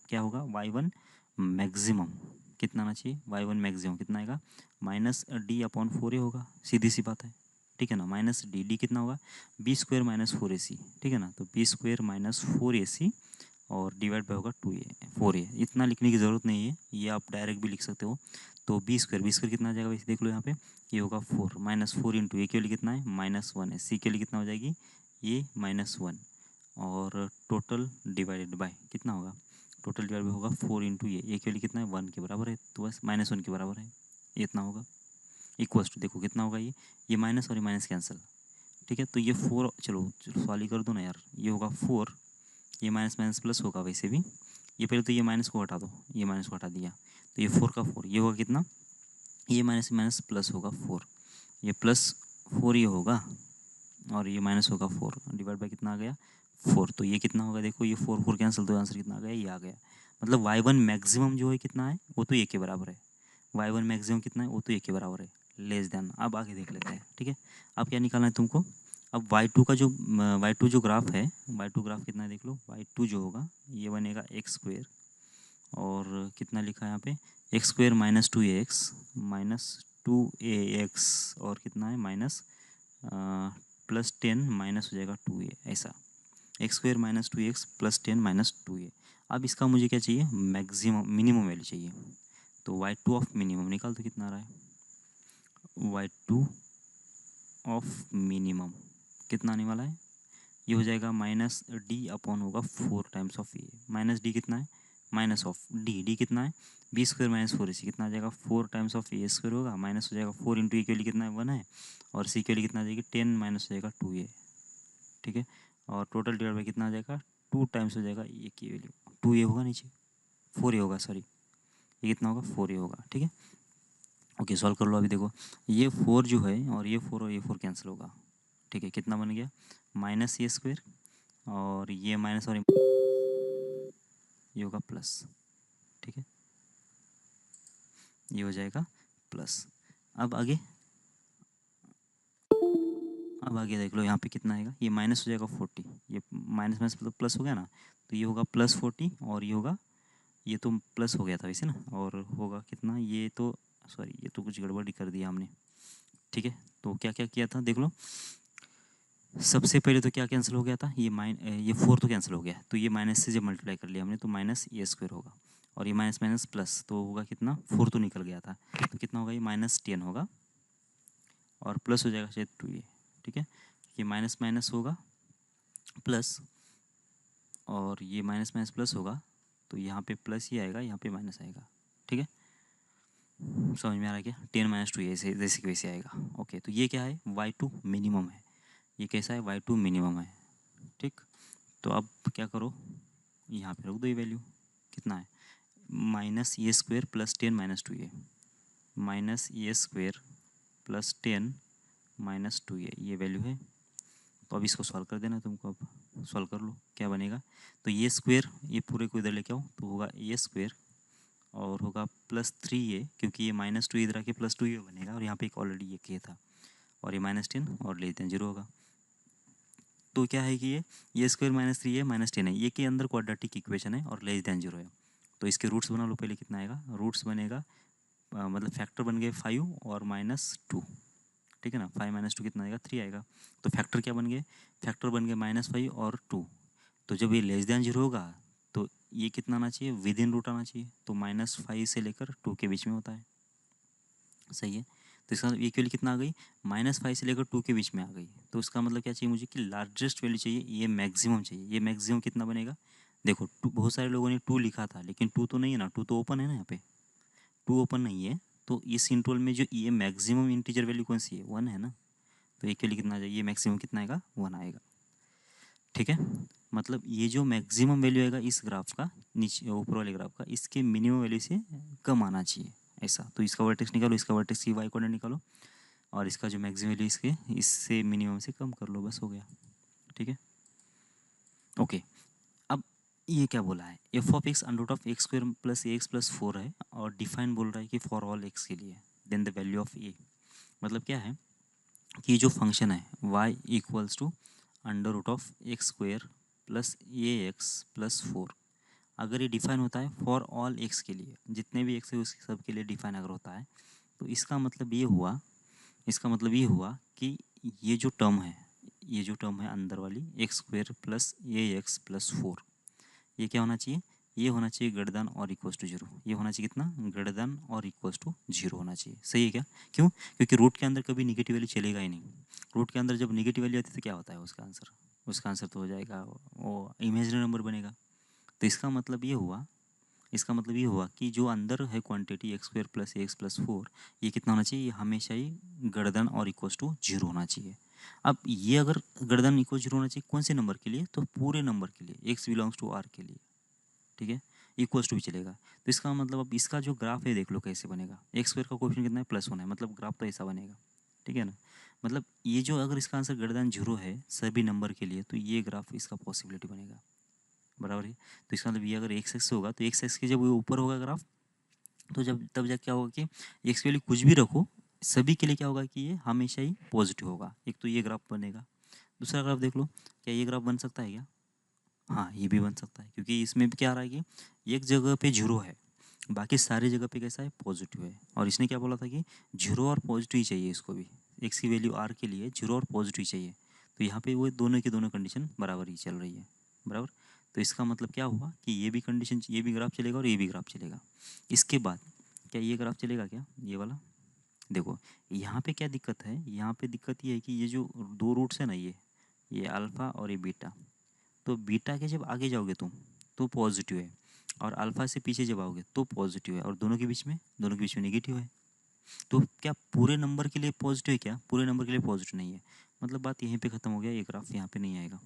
क्या होगा, y1 मैक्सिमम कितना आना चाहिए, y1 मैक्सिमम कितना आएगा, माइनस डी अपॉन 4a होगा, सीधी सी बात है, ठीक है ना। माइनस डी, डी कितना होगा, बी स्क्वायर माइनस 4ac, ठीक है ना। तो बी स्क्वायर माइनस 4ac और डिवाइड बाय होगा 4a। इतना लिखने की ज़रूरत नहीं है, ये आप डायरेक्ट भी लिख सकते हो। तो बी स्क्वायर कितना आ जाएगा वैसे देख लो यहाँ पे, ये होगा 4 माइनस 4 इंटू ए के लिए कितना है माइनस वन है, सी के लिए कितना हो जाएगी ये माइनस वन, और टोटल डिवाइडेड बाय कितना होगा, टोटल डिवाइड बाय होगा 4 इंटू ए के लिए कितना है 1 के बराबर है, तो बस माइनस वन के बराबर है, ये इतना होगा। इक्वल्स टू देखो कितना होगा, ये माइनस और ये माइनस कैंसिल, ठीक है। तो ये 4, चलो सॉल्व कर दो ना यार, ये होगा 4, ये माइनस माइनस प्लस होगा वैसे भी, ये पहले तो ये माइनस को हटा दो, ये माइनस को हटा दिया, तो ये 4 का 4, ये होगा कितना, ये माइनस माइनस प्लस होगा 4, ये प्लस 4 ये होगा और ये माइनस होगा 4, डिवाइड बाय कितना आ गया 4। तो ये कितना होगा देखो, ये 4 4 कैंसिल, तो आंसर कितना आ गया, ये आ गया। मतलब y1 मैक्सिमम जो है कितना है वो तो 1 के बराबर है, y1 मैक्सिमम कितना है वो तो 1 के बराबर है, लेस देन। अब आगे देख लेते हैं, ठीक है। अब क्या निकालना है तुमको, अब y2 का जो y2 जो ग्राफ है, y2 ग्राफ कितना है देख लो, y2 जो होगा ये बनेगा एक्स स्क्वायर और कितना लिखा है यहाँ पे, x square minus 2ax minus 2ax और कितना है माइनस प्लस 10 माइनस हो जाएगा 2a, ऐसा x square minus 2x plus 10 minus 2a। अब इसका मुझे क्या चाहिए, मैक्सिमम मिनिमम वैल्यू चाहिए। तो y2 ऑफ मिनिमम निकाल तो कितना आ रहा है, y2 ऑफ मिनिमम कितना आने वाला है, ये हो जाएगा माइनस डी अपॉन होगा 4 times of A, minus D कितना है, माइनस ऑफ डी, डी कितना है बी स्क्वायर माइनस 4ac कितना आ जाएगा 4 टाइम्स ऑफ ए स्क्वायर होगा, माइनस हो जाएगा 4 इंटू ए के लिए कितना है 1 है, और सी के लिए कितना आ जाएगी 10 माइनस हो जाएगा 2a, ठीक है। और टोटल डिवाइड बाई कितना आ जाएगा 2 टाइम्स हो जाएगा ए की वैल्यू, 2a होगा नीचे, 4a होगा, सॉरी ये कितना होगा 4a होगा, ठीक है। ओके सॉल्व कर लो। अभी देखो ये 4 जो है और ये 4 और ये 4 कैंसिल होगा, ठीक है। कितना बन गया माइनस ए स्क्वायर और ये माइनस और ये होगा प्लस, ठीक है, ये हो जाएगा प्लस। अब आगे, अब आगे देख लो यहाँ पे कितना आएगा, ये माइनस हो जाएगा 40, ये माइनस माइनस मतलब प्लस हो गया ना, तो ये होगा प्लस 40 और ये होगा, ये तो प्लस हो गया था वैसे ना, और होगा कितना, ये तो सॉरी ये तो कुछ गड़बड़ी कर दिया हमने, ठीक है। तो क्या क्या किया था देख लो, सबसे पहले तो क्या कैंसिल हो गया था, ये 4 तो कैंसिल हो गया, तो ये माइनस से जब मल्टीप्लाई कर लिया हमने तो माइनस ए स्क्वायर होगा, और ये माइनस माइनस प्लस तो होगा कितना 4 तो निकल गया था, तो कितना होगा ये माइनस 10 होगा और प्लस हो जाएगा शायद 2a, ठीक है। ये माइनस माइनस होगा प्लस और ये माइनस माइनस प्लस होगा, तो यहाँ पे प्लस ही आएगा, यहाँ पे माइनस आएगा, ठीक है। समझ में आ रहा है क्या, 10 माइनस 2 ऐसे जैसे कि वैसे आएगा। ओके तो ये क्या है y2 मिनिमम है, ये कैसा है y2 मिनिमम है, ठीक। तो अब क्या करो, यहाँ पे रख दो ये वैल्यू, कितना है minus a square plus 10 minus 2a, minus a square plus 10 minus 2a, ये वैल्यू है। तो अब इसको सॉल्व कर देना तुमको, अब सॉल्व कर लो क्या बनेगा। तो ये स्क्वेयर ये पूरे को इधर लेके आओ तो होगा ए स्क्वेयर और होगा प्लस 3a, क्योंकि ये माइनस 2 इधर आके प्लस 2a बनेगा और यहाँ पे एक ऑलरेडी ये के था, और ये माइनस 10 और लेस देन 0 होगा। तो क्या है कि ये स्क्वायर माइनस 3 है माइनस 10 है, ये के अंदर क्वाड्रेटिक इक्वेशन है और लेस देन 0 है। तो इसके रूट्स बना लो पहले, कितना आएगा रूट्स बनेगा, मतलब फैक्टर बन गए 5 और माइनस 2, ठीक है ना। 5 माइनस 2 कितना आएगा 3 आएगा। तो फैक्टर क्या बन गए, फैक्टर बन गए -5 और 2। तो जब ये लेस देन 0 होगा तो ये कितना आना चाहिए, विद इन रूट आना चाहिए। तो -5 से लेकर 2 के बीच में होता है, सही है। तो इसका मतलब ये वैल्यू कितना आ गई, -5 से लेकर 2 के बीच में आ गई। तो इसका मतलब क्या चाहिए मुझे कि लार्जेस्ट वैल्यू चाहिए, ये मैक्सिमम चाहिए। ये मैक्सिमम कितना बनेगा, देखो बहुत सारे लोगों ने 2 लिखा था, लेकिन 2 तो नहीं है ना, 2 तो ओपन है ना, यहाँ पे 2 ओपन नहीं है। तो इस इंटरवल में जो ये मैक्सिमम इंटीजर वैल्यू कौन सी है, 1 है ना। तो ये वैल्यू कितना आ जाएगी, ये मैक्सिमम कितना आएगा 1 आएगा, ठीक है। मतलब ये जो मैक्सिमम वैल्यू आएगा इस ग्राफ का, नीचे ऊपर वाले ग्राफ का, इसके मिनिमम वैल्यू से कम आना चाहिए ऐसा। तो इसका वर्टेक्स निकालो, इसका वर्टेक्स की वाई कोऑर्डिनेट निकालो, और इसका जो मैक्सिमम वैल्यू इसके इससे मिनिमम से कम कर लो, बस हो गया, ठीक है। ओके, अब ये क्या बोला है, F of X under root of X square plus A X plus 4 है, और डिफाइन बोल रहा है कि फॉर ऑल एक्स के लिए, then the value of A. मतलब क्या है कि जो फंक्शन है y equals to under root of X square plus A X plus 4, अगर ये डिफाइन होता है फॉर ऑल एक्स के लिए, जितने भी एक्स है उस सब के लिए डिफाइन अगर होता है, तो इसका मतलब ये हुआ, इसका मतलब ये हुआ कि ये जो टर्म है, ये जो टर्म है अंदर वाली x square plus A X plus 4, ये क्या होना चाहिए, ये होना चाहिए ग्रेटर देन और इक्वल्स टू 0। ये होना चाहिए कितना, ग्रेटर देन और इक्वल्स टू 0 होना चाहिए, सही है क्या। क्यों, क्योंकि रूट के अंदर कभी निगेटिव वैल्यू चलेगा ही नहीं। रूट के अंदर जब निगेटिव वैल्यू आती है तो क्या होता है उसका आंसर तो हो जाएगा वो इमेजिनरी नंबर बनेगा। तो इसका मतलब ये हुआ, इसका मतलब ये हुआ कि जो अंदर है quantity x square plus x plus 4, ये कितना होना चाहिए, ये हमेशा ही ग्रेटर देन और इक्वल्स टू 0 होना चाहिए। अब ये अगर ग्रेटर देन इक्वल 0 होना चाहिए कौन से नंबर के लिए, तो पूरे नंबर के लिए, एक्स बिलोंग्स टू आर के लिए, ठीक है। इक्वल्स टू भी चलेगा। तो इसका मतलब अब इसका जो ग्राफ है देख लो कैसे बनेगा, एक्स स्क्वायर का कोएफिशिएंट कितना है +1 है, मतलब ग्राफ तो ऐसा बनेगा, ठीक है ना। मतलब ये जो अगर इसका आंसर ग्रेटर देन 0 है सभी नंबर के लिए, तो ये ग्राफ इसका पॉसिबिलिटी बनेगा, बराबर है। तो इसका मतलब ये अगर एक्स एक्स होगा तो एक्स एक्स के जब वो ऊपर होगा ग्राफ, तो जब तब जा क्या होगा कि एक्स वैल्यू कुछ भी रखो सभी के लिए क्या होगा कि ये हमेशा ही पॉजिटिव होगा। एक तो ये ग्राफ बनेगा, दूसरा ग्राफ देख लो, क्या ये ग्राफ बन सकता है क्या, हाँ ये भी बन सकता है, क्योंकि इसमें भी क्या आ रहा है कि एक जगह पे 0 है, बाकी सारी जगह पे कैसा है पॉजिटिव है। और इसने क्या बोला था कि 0 और पॉजिटिव ही चाहिए इसको भी, एक्स की वैल्यू आर के लिए 0 और पॉजिटिव चाहिए। तो यहाँ पे वो दोनों की दोनों कंडीशन बराबर ही चल रही है, बराबर। तो इसका मतलब क्या हुआ कि ये भी कंडीशन, ये भी ग्राफ चलेगा और ये भी ग्राफ चलेगा। इसके बाद क्या ये ग्राफ चलेगा क्या, ये वाला देखो, यहाँ पे क्या दिक्कत है, यहाँ पे दिक्कत ये है कि ये जो 2 रूट्स है ना, ये अल्फ़ा और ये बीटा, तो बीटा के जब आगे जाओगे तुम तो पॉजिटिव है, और अल्फ़ा से पीछे जब आओगे तो पॉजिटिव है, और दोनों के बीच में नेगेटिव है। तो क्या पूरे नंबर के लिए पॉजिटिव है, क्या पूरे नंबर के लिए पॉजिटिव नहीं है। मतलब बात यहीं पे ख़त्म हो गया, ये ग्राफ यहाँ पे नहीं आएगा,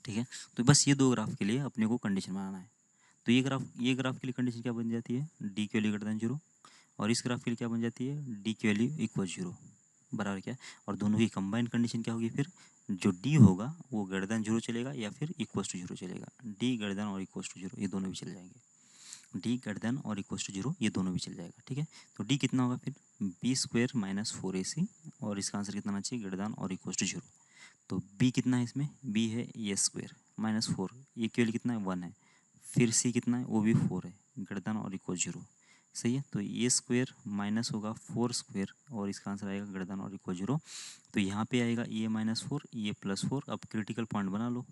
ठीक है। तो बस ये 2 ग्राफ के लिए अपने को कंडीशन बनाना है। तो ये ग्राफ के लिए कंडीशन क्या बन जाती है, डी की वैल्यू ग्रेटर देन 0, और इस ग्राफ के लिए क्या बन जाती है, डी की वैल्यू इक्वल 0, बराबर क्या। और दोनों की कंबाइंड कंडीशन क्या होगी फिर, जो डी होगा वो ग्रेटर देन 0 चलेगा या फिर इक्वल्स टू 0 चलेगा। डी ग्रेटर देन और इक्वल्स टू 0 ये दोनों भी चल जाएंगे, डी ग्रेटर देन और इक्वल्स टू 0 ये दोनों भी चल जाएगा, ठीक है। तो डी कितना होगा फिर, बी स्क्वायर माइनस 4ac, और इसका आंसर कितना आना चाहिए, ग्रेटर देन और इक्वल्स टू 0। तो बी कितना है इसमें, बी है ए स्क्वायर -4, ये केवल कितना है 1 है, फिर सी कितना है वो भी 4 है, ग्रेटर देन और इक्वल 0, सही है। तो ए स्क्वायर माइनस होगा 4 स्क्वायर, और इसका आंसर आएगा ग्रेटर देन और इक्वल 0। तो यहाँ पे आएगा ए -4 ये +4, अब क्रिटिकल पॉइंट बना लो,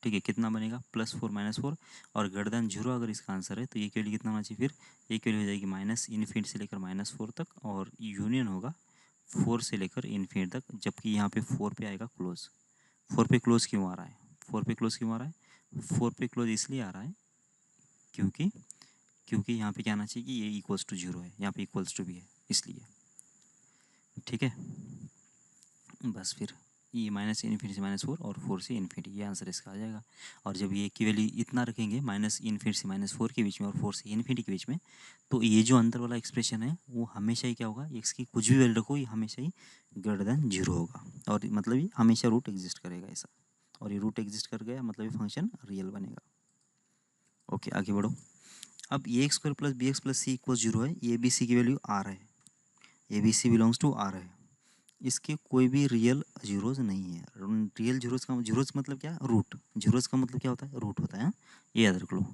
ठीक है। कितना बनेगा +4 -4, और ग्रेटर देन 0 अगर इसका आंसर है तो ये वैल्यू कितना होना चाहिए फिर, ये वैल्यू हो जाएगी -इन्फिनिटी से लेकर -4 तक, और यूनियन होगा 4 से लेकर इन्फिनिटी तक, जबकि यहाँ पे 4 पे आएगा क्लोज। 4 पे क्लोज क्यों आ रहा है, 4 पे क्लोज क्यों आ रहा है, 4 पे क्लोज इसलिए आ रहा है क्योंकि क्योंकि यहाँ पे क्या आना चाहिए कि ये इक्वल्स टू 0 है, यहाँ पे इक्वल्स टू भी है इसलिए, ठीक है। बस फिर ये माइनस इन्फिनिटी से -4 और 4 से इन्फिनिटी, ये आंसर इसका आ जाएगा। और जब ये की वैल्यू इतना रखेंगे माइनस इन्फिनिटी से -4 के बीच में और 4 से इन्फिनिटी के बीच में, तो ये जो अंदर वाला एक्सप्रेशन है वो हमेशा ही क्या होगा, एक्स की कुछ भी वैल्यू रखो ये हमेशा ही ग्रेटर देन 0 होगा, और मतलब ये हमेशा रूट एग्जिस्ट करेगा ऐसा, और ये रूट एग्जिस्ट कर गया मतलब ये फंक्शन रियल बनेगा। ओके, आगे बढ़ो। अब a x square plus b x plus c equal 0 है, ए बी सी की वैल्यू आर है, a b c belongs to R है, इसके कोई भी रियल जीरोज नहीं है। रियल जीरोज का जीरोज मतलब क्या, रूट, जीरोज का मतलब क्या होता है, रूट होता है। ये याद रख लो,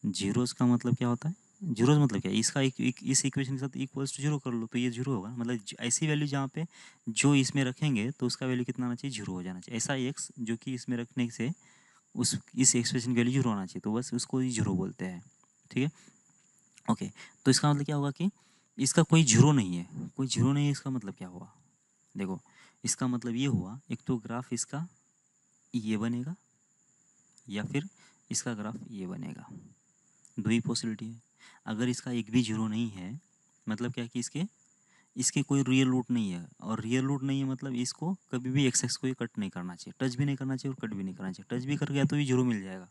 जीरोज का मतलब क्या होता है, जीरोज मतलब क्या, इसका इस इक्वेशन के साथ इक्वल्स टू 0 कर लो तो ये 0 होगा, मतलब ऐसी वैल्यू जहाँ पे जो इसमें रखेंगे तो उसका वैल्यू कितना आना चाहिए, 0 हो जाना चाहिए। ऐसा एक्स जो कि इसमें रखने से उस इस एक्सप्रेशन की वैल्यू 0 होना चाहिए, तो बस उसको ही 0 बोलते हैं, ठीक है। ओके, तो इसका मतलब क्या होगा कि इसका कोई 0 नहीं है, कोई 0 नहीं है, इसका मतलब क्या हुआ, देखो इसका मतलब ये हुआ, एक तो ग्राफ इसका ये बनेगा या फिर इसका ग्राफ ये बनेगा, दो ही पॉसिबिलिटी है। अगर इसका एक भी 0 नहीं है मतलब क्या कि इसके इसके कोई रियल रूट नहीं है, और रियल रूट नहीं है मतलब इसको कभी भी एक्स एक्स को ये कट नहीं करना चाहिए, टच भी नहीं करना चाहिए और कट भी नहीं करना चाहिए। टच भी कर गया तो ये 0 मिल जाएगा,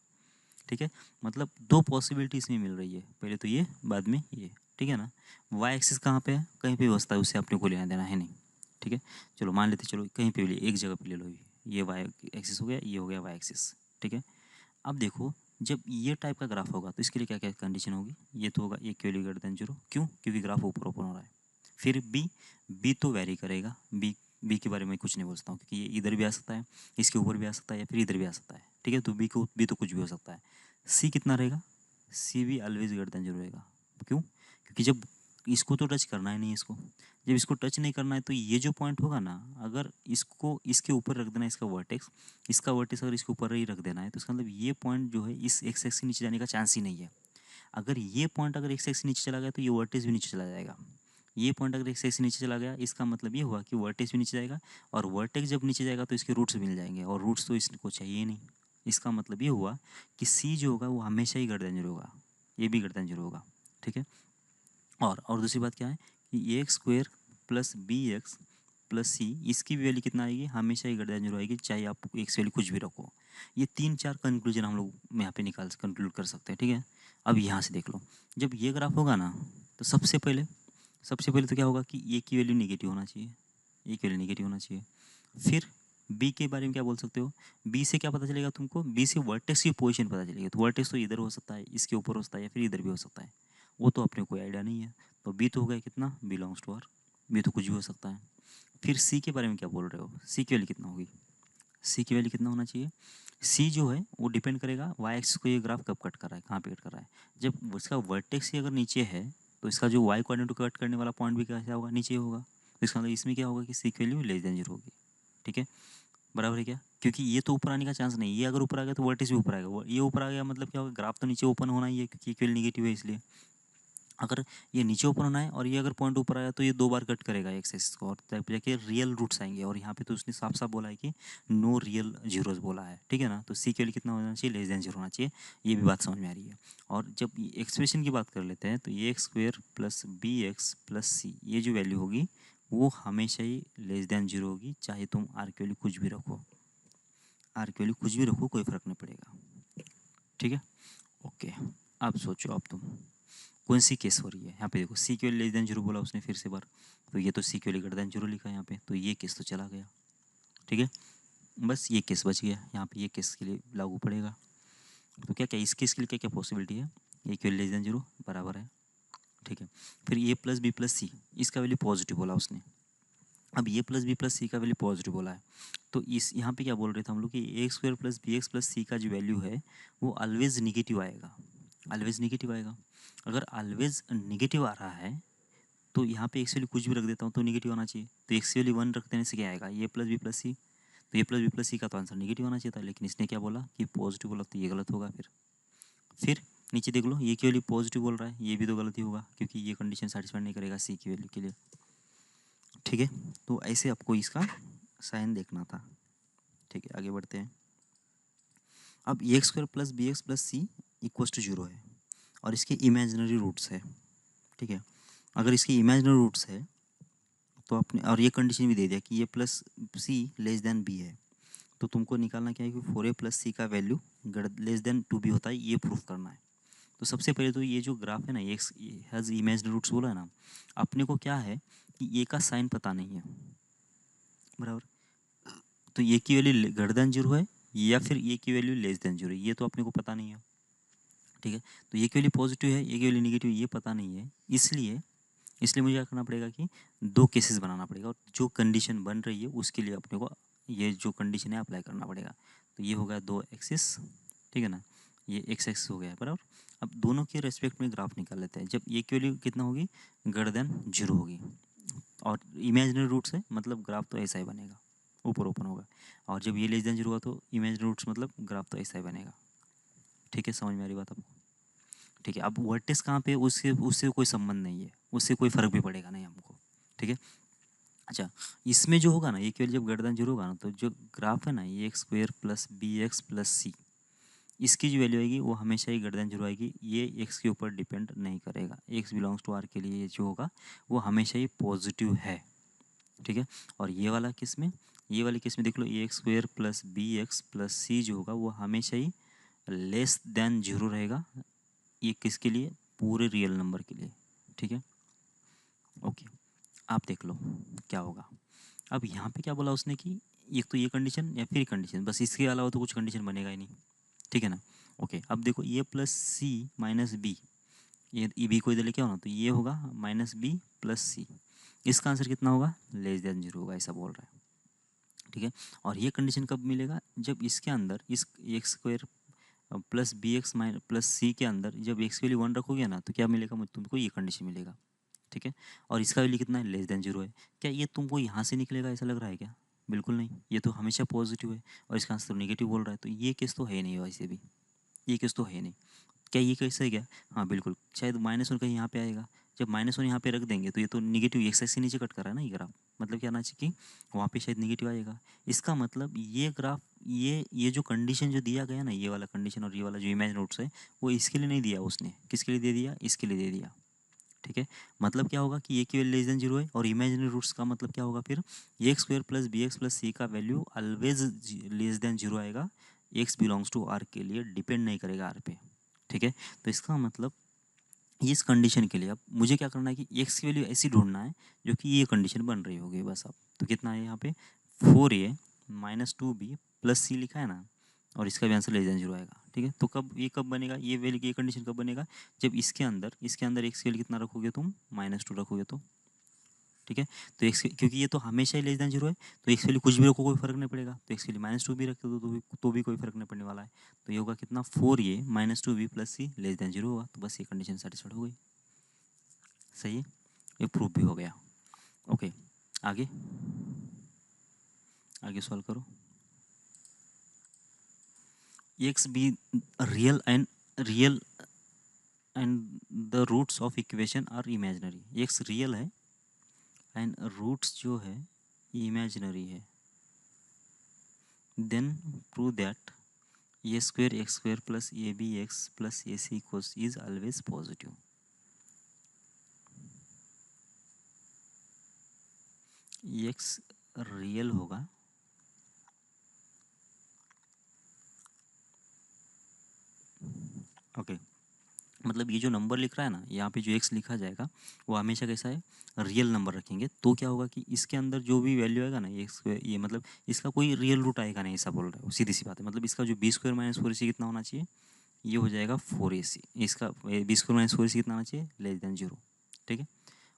ठीक है। मतलब दो पॉसिबिलिटी इसमें मिल रही है, पहले तो ये बाद में ये, ठीक है ना। वाई एक्सिस कहाँ पे है, कहीं पे बसता है, उससे अपने को लेना देना है नहीं, ठीक है। चलो मान लेते, चलो कहीं पे भी एक जगह पे ले लो, ये वाई एक्सिस हो गया, ये हो गया वाई एक्सिस, ठीक है। अब देखो जब ये टाइप का ग्राफ होगा तो इसके लिए क्या क्या कंडीशन होगी, ये तो होगा ए की वैल्यू ग्रेटर देन 0, क्यों, क्योंकि ग्राफ ऊपर ओपन हो रहा है। फिर बी तो वेरी करेगा, बी के बारे में कुछ नहीं बोल सकता हूँ, क्योंकि ये इधर भी आ सकता है, इसके ऊपर भी आ सकता है, या फिर इधर भी आ सकता है, ठीक है। तो बी तो कुछ भी हो सकता है। सी कितना रहेगा, सी भी ऑलवेज ग्रेटर देन 0 रहेगा, क्यों, क्योंकि जब इसको तो टच करना ही नहीं है, इसको जब इसको टच नहीं करना है तो ये जो पॉइंट होगा ना, अगर इसको इसके ऊपर रख देना है, इसका वर्टेक्स, इसका वर्टेक्स अगर इसके ऊपर ही रख देना है तो इसका मतलब ये पॉइंट जो है इस एक्स एक्सिस के नीचे जाने का चांस ही नहीं है। अगर ये पॉइंट अगर एक्स एक्सिस नीचे चला गया तो ये वर्टेक्स भी नीचे चला जाएगा। ये पॉइंट अगर एक्स एक्सिस नीचे चला गया, इसका मतलब ये हुआ कि वर्टेक्स भी नीचे जाएगा, और वर्टेक्स जब नीचे जाएगा तो इसके रूट्स मिल जाएंगे, और रूट्स तो इसको चाहिए नहीं। इसका मतलब ये हुआ कि सी जो होगा वो हमेशा ही ग्रेटर देन 0 होगा, ये भी ग्रेटर देन 0 होगा, ठीक है। और दूसरी बात क्या है कि a x square plus b x plus c, इसकी भी वैल्यू कितना आएगी, हमेशा ही ग्रेटर देन 0 आएगी, चाहे आप एक्स वैल्यू कुछ भी रखो। ये 3-4 कंक्लूजन हम लोग यहाँ पे कंक्लूड कर सकते हैं, ठीक है। अब यहाँ से देख लो, जब ये ग्राफ होगा ना तो सबसे पहले तो क्या होगा कि ए की वैल्यू नेगेटिव होना चाहिए, ए की वैल्यू नेगेटिव होना चाहिए। फिर बी के बारे में क्या बोल सकते हो, बी से क्या पता चलेगा तुमको, बी से वर्टेक्स की पोजीशन पता चलेगी, तो वर्टेक्स तो इधर हो सकता है, इसके ऊपर हो सकता है, या फिर इधर भी हो सकता है, वो तो अपने कोई आइडिया नहीं है। तो बी तो हो गया कितना, बिलोंग्स टू आर, बी तो कुछ भी हो सकता है। फिर सी के बारे में क्या बोल रहे हो, सी की वैल्यू कितना होगी, सी की वैल्यू कितना होना चाहिए, सी जो है वो डिपेंड करेगा वाई एक्स को ये ग्राफ कब कट कर रहा है, कहाँ पे कट कर रहा है। जब उसका वर्टेक्स ही अगर नीचे है तो इसका जो वाई कोऑर्डिनेट को कट करने वाला पॉइंट भी क्या होगा, नीचे होगा, तो इसका मतलब इसमें क्या होगा कि सी की वैल्यू लेस देन 0 होगी, ठीक है। बराबर है क्या, क्योंकि ये तो ऊपर आने का चांस नहीं, ये अगर ऊपर आ गया तो वर्टेक्स भी ऊपर आएगा, ये ऊपर आ गया मतलब क्या होगा, ग्राफ तो नीचे ओपन होना ही है, क्योंकि इक्वल नेगेटिव है इसलिए। अगर ये नीचे ओपन होना है और ये अगर पॉइंट ऊपर आया तो ये 2 बार कट करेगा एक्स एक्सिस को, और तब जाके रियल रूट्स आएंगे, और यहाँ पे तो उसने साफ साफ बोला है कि नो रियल जीरोज बोला है, ठीक है ना। तो सी के लिए कितना होना चाहिए, लेस देन 0 होना चाहिए, ये भी बात समझ में आ रही है। और जब एक्सप्रेशन की बात कर लेते हैं तो a x square plus b x plus c, ये जो वैल्यू होगी वो हमेशा ही लेस देन 0 होगी, चाहे तुम आर की वैल्यू कुछ भी रखो, आर की वैल्यू कुछ भी रखो कोई फ़र्क नहीं पड़ेगा, ठीक है। ओके, अब सोचो, अब तुम कौन सी केस हो रही है, यहाँ पे देखो सी क्यू लेस देन 0 बोला उसने फिर से बार, तो ये तो सी क्यू ग्रेटर देन 0 लिखा है यहाँ पे, तो ये केस तो चला गया, ठीक है। बस ये केस बच गया, यहाँ पे ये केस के लिए लागू पड़ेगा। तो क्या क्या इस केस के लिए क्या क्या पॉसिबिलिटी है, ए क्यू लेस देन 0 बराबर है, ठीक है। फिर ए प्लस बी प्लस सी, इसका वैल्यू पॉजिटिव बोला उसने। अब ए प्लस बी प्लस सी का वैल्यू पॉजिटिव बोला है, तो इस यहाँ पे क्या बोल रहे थे हम लोग कि a square plus b x plus c का जो वैल्यू है वो ऑलवेज निगेटिव आएगा, ऑलवेज निगेटिव आएगा। अगर ऑलवेज निगेटिव आ रहा है तो यहाँ पे एक्स वैल्यू कुछ भी रख देता हूँ तो निगेटिव आना चाहिए, तो एक्स वैल्यू 1 रख देने से क्या आएगा, ए प्लस बी प्लस सी, तो ए प्लस बी प्लस सी का तो आंसर निगेटिव आना चाहिए था, लेकिन इसने क्या बोला कि पॉजिटिव बोला, तो ये गलत होगा। फिर नीचे देख लो, ये की वैल्यू पॉजिटिव बोल रहा है, ये भी तो गलत ही होगा, क्योंकि ये कंडीशन सेटिस्फाई नहीं करेगा सी की वैल्यू के लिए, ठीक है। तो ऐसे आपको इसका साइन देखना था, ठीक है। आगे बढ़ते हैं। अब a x square plus b x plus c equals to 0 है, और इसके इमेजिनरी रूट्स है, ठीक है। अगर इसकी इमेजिनरी रूट्स है तो आपने और ये कंडीशन भी दे दिया कि ये प्लस सी लेस देन बी है, तो तुमको निकालना क्या है कि 4a प्लस सी का वैल्यू लेस देन 2b होता है, ये प्रूफ करना है। तो सबसे पहले तो ये जो ग्राफ है ना, ये हैज़ इमेजिनरी रूट्स बोला है ना, अपने को क्या है कि ए का साइन पता नहीं है, बराबर। तो ए की वैल्यू ग्रेटर देन 0 है या फिर ए की वैल्यू लेस देन 0 है, ये तो अपने को पता नहीं है, ठीक है। तो ए की वैल्यू पॉजिटिव है, ए की वैल्यू निगेटिव, ये पता नहीं है, इसलिए मुझे क्या करना पड़ेगा कि दो केसेस बनाना पड़ेगा, और जो कंडीशन बन रही है उसके लिए अपने को ये जो कंडीशन है अप्लाई करना पड़ेगा। तो ये हो गया 2 एक्सिस, ठीक है ना, ये एक्स एक्सिस हो गया, बराबर। अब दोनों के रेस्पेक्ट में ग्राफ निकाल लेते हैं। जब ए की वैल्यू कितना होगी, ग्रेटर देन 0 होगी, और इमेजिनरी रूट्स है मतलब ग्राफ तो ऐसा ही बनेगा, ऊपर ओपन होगा। और जब ये लेस देन 0 होगा तो इमेजिनरी रूट्स मतलब ग्राफ तो ऐसा ही बनेगा, ठीक है। समझ में आ रही बात आपको, ठीक है। अब वर्टेक्स कहाँ पे, उससे उससे कोई संबंध नहीं है, उससे कोई फर्क भी पड़ेगा नहीं हमको, ठीक है। अच्छा, इसमें जो होगा ना, ये केवल जब ग्रेटर देन 0 होगा ना, तो जो ग्राफ है ना, ये x square plus b x plus c, इसकी जो वैल्यू आएगी वो हमेशा ही ग्रेटर देन 0 आएगी, ये एक्स के ऊपर डिपेंड नहीं करेगा। एक्स बिलोंग्स टू आर के लिए ये जो होगा वो हमेशा ही पॉजिटिव है, ठीक है। और ये वाला केस में, ये वाले केस में देख लो, a x square plus b x plus c जो होगा वो हमेशा ही लेस देन 0 रहेगा, ये किसके लिए, पूरे रियल नंबर के लिए, ठीक है। ओके, आप देख लो क्या होगा। अब यहाँ पे क्या बोला उसने कि एक तो ये कंडीशन या फिर कंडीशन, बस इसके अलावा तो कुछ कंडीशन बनेगा ही नहीं, ठीक है ना। ओके, अब देखो ये प्लस सी माइनस बी, ये बी को इधर लेके आओ ना, तो ये होगा माइनस बी प्लस सी, इसका आंसर कितना होगा, लेस देन 0 होगा, ऐसा बोल रहा है, ठीक है। और ये कंडीशन कब मिलेगा, जब इसके अंदर इस x square plus b x minus plus c के अंदर जब एक्स की वैल्यू 1 रखोगे ना, तो क्या मिलेगा तुमको, ये कंडीशन मिलेगा, ठीक है। और इसका वैल्यू कितना है, लेस देन 0 है। क्या ये तुमको यहाँ से निकलेगा ऐसा लग रहा है क्या, बिल्कुल नहीं, ये तो हमेशा पॉजिटिव है, और इसका आंसर नेगेटिव बोल रहा है, तो ये केस तो है नहीं वैसे भी, ये केस तो है नहीं। क्या ये कैसे है क्या, हाँ बिल्कुल, शायद -1 कहीं यहाँ पे आएगा, जब -1 यहाँ पे रख देंगे तो ये तो निगेटिव एक्स एक्सिस से नीचे कट कर रहा है ना ये ग्राफ, मतलब क्या आना चाहिए कि वहाँ पे शायद निगेटिव आएगा। इसका मतलब ये ग्राफ, ये जो कंडीशन जो दिया गया ना, ये वाला कंडीशन और ये वाला जो इमेज नोट्स है, वो इसके लिए नहीं दिया उसने, किसके लिए दे दिया, इसके लिए दे दिया, ठीक है। मतलब क्या होगा कि ए की वैल्यू लेस देन 0 है, और इमेजिनरी रूट्स का मतलब क्या होगा फिर, a x square plus b x plus c का वैल्यू ऑलवेज लेस देन 0 आएगा, एक्स बिलोंग्स टू आर के लिए डिपेंड नहीं करेगा आर पे, ठीक है। तो इसका मतलब इस कंडीशन के लिए अब मुझे क्या करना है कि एक्स की वैल्यू ऐसी ढूंढना है जो कि ये कंडीशन बन रही होगी, बस। अब तो कितना है यहाँ पे, 4a माइनस 2b प्लस सी लिखा है ना, और इसका भी आंसर लेस देन 0 आएगा, ठीक है। तो कब बनेगा ये वैल्यू, ये कंडीशन कब बनेगा, जब इसके अंदर एक्स की वैल्यू कितना रखोगे तुम, -2 रखोगे तो, ठीक है। तो एक्स, क्योंकि ये तो हमेशा ही लेस देन 0 है, तो एक्स वैल्यू कुछ भी रखो कोई फर्क नहीं पड़ेगा, तो एक्स वैल्यू -2 भी रख दो तो भी कोई फर्क नहीं पड़ने वाला है। तो ये होगा कितना, 4a माइनस 2b प्लस सी लेस देन 0 होगा, तो बस ये कंडीशन सेटिस्फाइड हो गई, सही है, ये प्रूफ भी हो गया। ओके, आगे आगे सॉल्व करो। X be real real and the roots of equation are imaginary, X real है एंड रूट्स जो है इमेजिनरी है, then prove that A square x square plus A B x plus A C equals is always positive. X real होगा okay, मतलब ये जो number लिख रहा है ना, यहाँ पे जो एक्स लिखा जाएगा वो हमेशा कैसा है, रियल नंबर रखेंगे, तो क्या होगा कि इसके अंदर जो भी वैल्यू आएगा ना, ये मतलब इसका कोई रियल रूट आएगा नहीं, ऐसा बोल रहा है, सीधी सी बात है। मतलब इसका जो बी स्क्वायर माइनस 4ac कितना होना चाहिए, ये हो जाएगा 4ac, इसका बी स्क्वायर माइनस 4ac कितना होना चाहिए, लेस देन 0, ठीक है।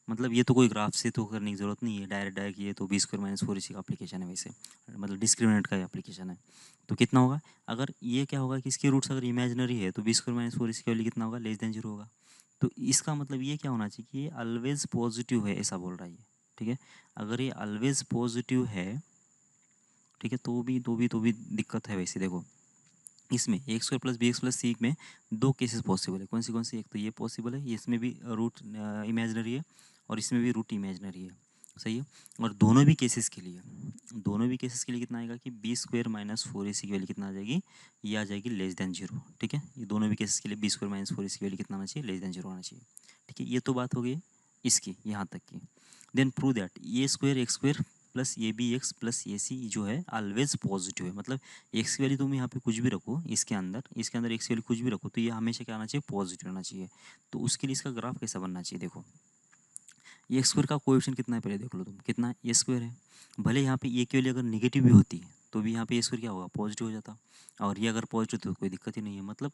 मतलब ये तो कोई ग्राफ से तो करने की ज़रूरत नहीं है, डायरेक्ट ये तो बी स्क्वायर माइनस 4ac का एप्लीकेशन है वैसे, मतलब डिस्क्रिमिनेंट का एप्लीकेशन है। तो कितना होगा, अगर ये क्या होगा कि इसके रूट्स अगर इमेजिनरी है तो बी स्क्वायर माइनस 4ac का वैल्यू कितना होगा, लेस देन 0 होगा। तो इसका मतलब ये क्या होना चाहिए कि ये ऑलवेज पॉजिटिव है, ऐसा बोल रहा है ये, ठीक है। अगर ये ऑलवेज पॉजिटिव है, ठीक है, तो भी दिक्कत है वैसे। देखो इसमें x square plus b x plus c में दो केसेस पॉसिबल है, कौन सी, एक तो ये पॉसिबल है, ये इसमें भी रूट इमेजिनरी है और इसमें भी रूट इमेजिनरी है, सही है। और दोनों भी केसेस के लिए कितना आएगा कि बी स्क्वायर माइनस 4ac की वैल्यू कितना आ जाएगी, ये आ जाएगी लेस देन 0, ठीक है। ये दोनों भी केसेस के लिए बी स्क्वायर माइनस 4ac की वैल्यू कितना आना चाहिए, लेस देन 0 आना चाहिए, ठीक है। ये तो बात हो गई इसकी यहाँ तक की। Then prove that A square x square plus A B x plus A c जो है ऑलवेज पॉजिटिव है। मतलब एक्स की वैल्यू तुम यहाँ पे कुछ भी रखो, इसके अंदर एक्स की वैल्यू कुछ भी रखो तो ये हमेशा क्या आना चाहिए, पॉजिटिव आना चाहिए। तो उसके लिए इसका ग्राफ कैसा बनना चाहिए, देखो ये एक्स स्क्वायर का कोएफिशिएंट कितना है पहले देख लो तुम, कितना है, ए स्क्वायर है। भले यहाँ पे ए की वैल्यू अगर निगेटिव भी होती तो भी यहाँ पे ए स्क्वायर क्या होगा, पॉजिटिव हो जाता। और ये अगर पॉजिटिव तो कोई दिक्कत ही नहीं है। मतलब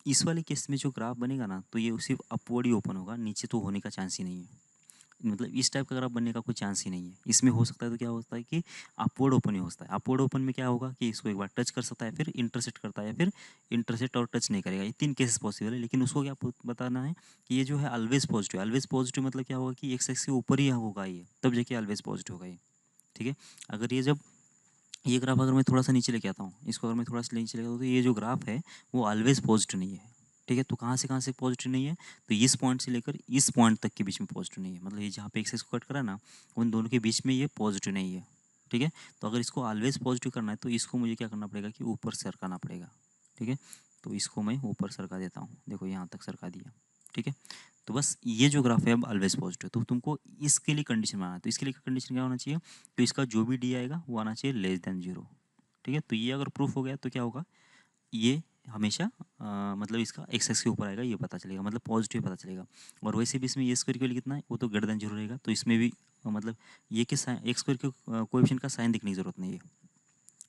इस वाले केस में जो ग्राफ बनेगा ना तो ये सिर्फ अपवर्ड ही ओपन होगा, नीचे तो होने का चांस ही नहीं है। मतलब इस टाइप का ग्राफ बनने का कोई चांस ही नहीं है। इसमें हो सकता है तो क्या होता है कि अपवर्ड ओपन ही होता है। अपवर्ड ओपन में क्या होगा कि इसको एक बार टच कर सकता है, फिर इंटरसेक्ट करता है, फिर इंटरसेक्ट और टच नहीं करेगा। ये 3 केसेस पॉसिबल है। लेकिन उसको क्या बताना है कि ये जो है ऑलवेज पॉजिटिव। ऑलवेज पॉजिटिव मतलब क्या होगा कि एक्स एक्स के ऊपर ही होगा ये, तब जाके ऑलवेज पॉजिटिव होगा ये। ठीक है, अगर ये ग्राफ अगर मैं थोड़ा सा नीचे लेके आता हूँ, इसको अगर मैं थोड़ा सा नीचे लेके आता हूँ तो ये जो ग्राफ है वो ऑलवेज पॉजिटिव नहीं है। ठीक है, तो कहाँ से पॉजिटिव नहीं है, तो इस पॉइंट से लेकर इस पॉइंट तक के बीच में पॉजिटिव नहीं है। मतलब ये जहाँ पे एक्सेस को कट करा ना, उन दोनों के बीच में ये पॉजिटिव नहीं है। ठीक है, तो अगर इसको ऑलवेज पॉजिटिव करना है तो इसको मुझे क्या करना पड़ेगा कि ऊपर सरकाना पड़ेगा। ठीक है, तो इसको मैं ऊपर सरका देता हूँ, देखो यहाँ तक सरका दिया। ठीक है, तो बस ये जो ग्राफ है अब ऑलवेज पॉजिटिव, तो तुमको इसके लिए कंडीशन बनाना है। तो इसके लिए कंडीशन क्या होना चाहिए, तो इसका जो भी डी आएगा वो आना चाहिए लेस देन 0। ठीक है, तो ये अगर प्रूफ हो गया तो क्या होगा, ये हमेशा मतलब इसका एक्स एक्स के ऊपर आएगा, ये पता चलेगा, मतलब पॉजिटिव पता चलेगा। और वैसे भी इसमें ये स्क्वायर के लिए कितना है, वो तो ग्रेटर देन 0 रहेगा। तो इसमें भी मतलब ये के साइन एक्स स्क्वायर के कोएफिशिएंट का साइन दिखने की जरूरत नहीं है,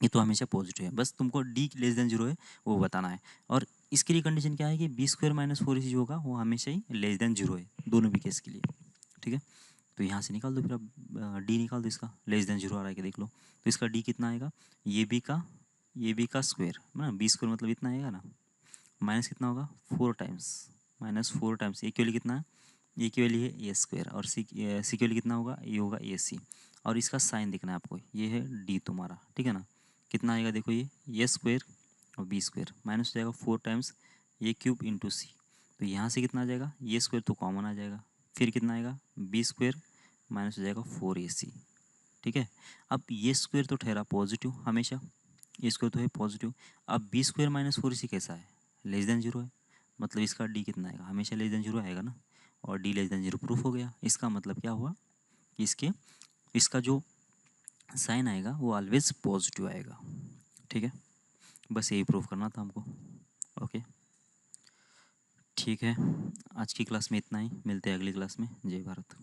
ये तो हमेशा पॉजिटिव है। बस तुमको डी लेस देन 0 है वो बताना है। और इसके लिए कंडीशन क्या है कि बी स्क्वायर माइनस 4ac जो होगा वो हमेशा ही लेस देन 0 है, दोनों भी केस के लिए। ठीक है, तो यहाँ से निकाल दो, फिर अब डी निकाल दो, इसका लेस देन 0 आ रहा है कि देख लो। तो इसका डी कितना आएगा, ये बी का स्क्वायर ना, बी स्क्वायर मतलब इतना आएगा ना, माइनस कितना होगा 4 टाइम्स, माइनस 4 टाइम्स ए की वैल्यू कितना है, ए की वैल्यू है ए स्क्वायर, और सी की वैल्यू कितना होगा, ये होगा ए सी। और इसका साइन देखना है आपको, ये है डी तुम्हारा। ठीक है ना, कितना आएगा देखो, ये स्क्वायर और बी स्क्वायर माइनस हो जाएगा 4 टाइम्स ए क्यूब इंटू सी। तो यहाँ से कितना आ जाएगा, ये स्क्वायर तो कॉमन आ जाएगा, फिर कितना आएगा बी स्क्वायर माइनस हो जाएगा 4ac। ठीक है, अब ये स्क्वायर तो ठहरा पॉजिटिव हमेशा, ये स्क्वायर तो है पॉजिटिव। अब बी स्क्वायर माइनस 4ac कैसा है, लेस देन 0 है। मतलब इसका डी कितना आएगा, हमेशा लेस देन 0 आएगा ना, और डी लेस देन 0 प्रूफ हो गया। इसका मतलब क्या हुआ कि इसका जो साइन आएगा वो ऑलवेज पॉजिटिव आएगा। ठीक है, बस यही प्रूफ करना था हमको। ओके, ठीक है, आज की क्लास में इतना ही, मिलते हैं अगली क्लास में। जय भारत।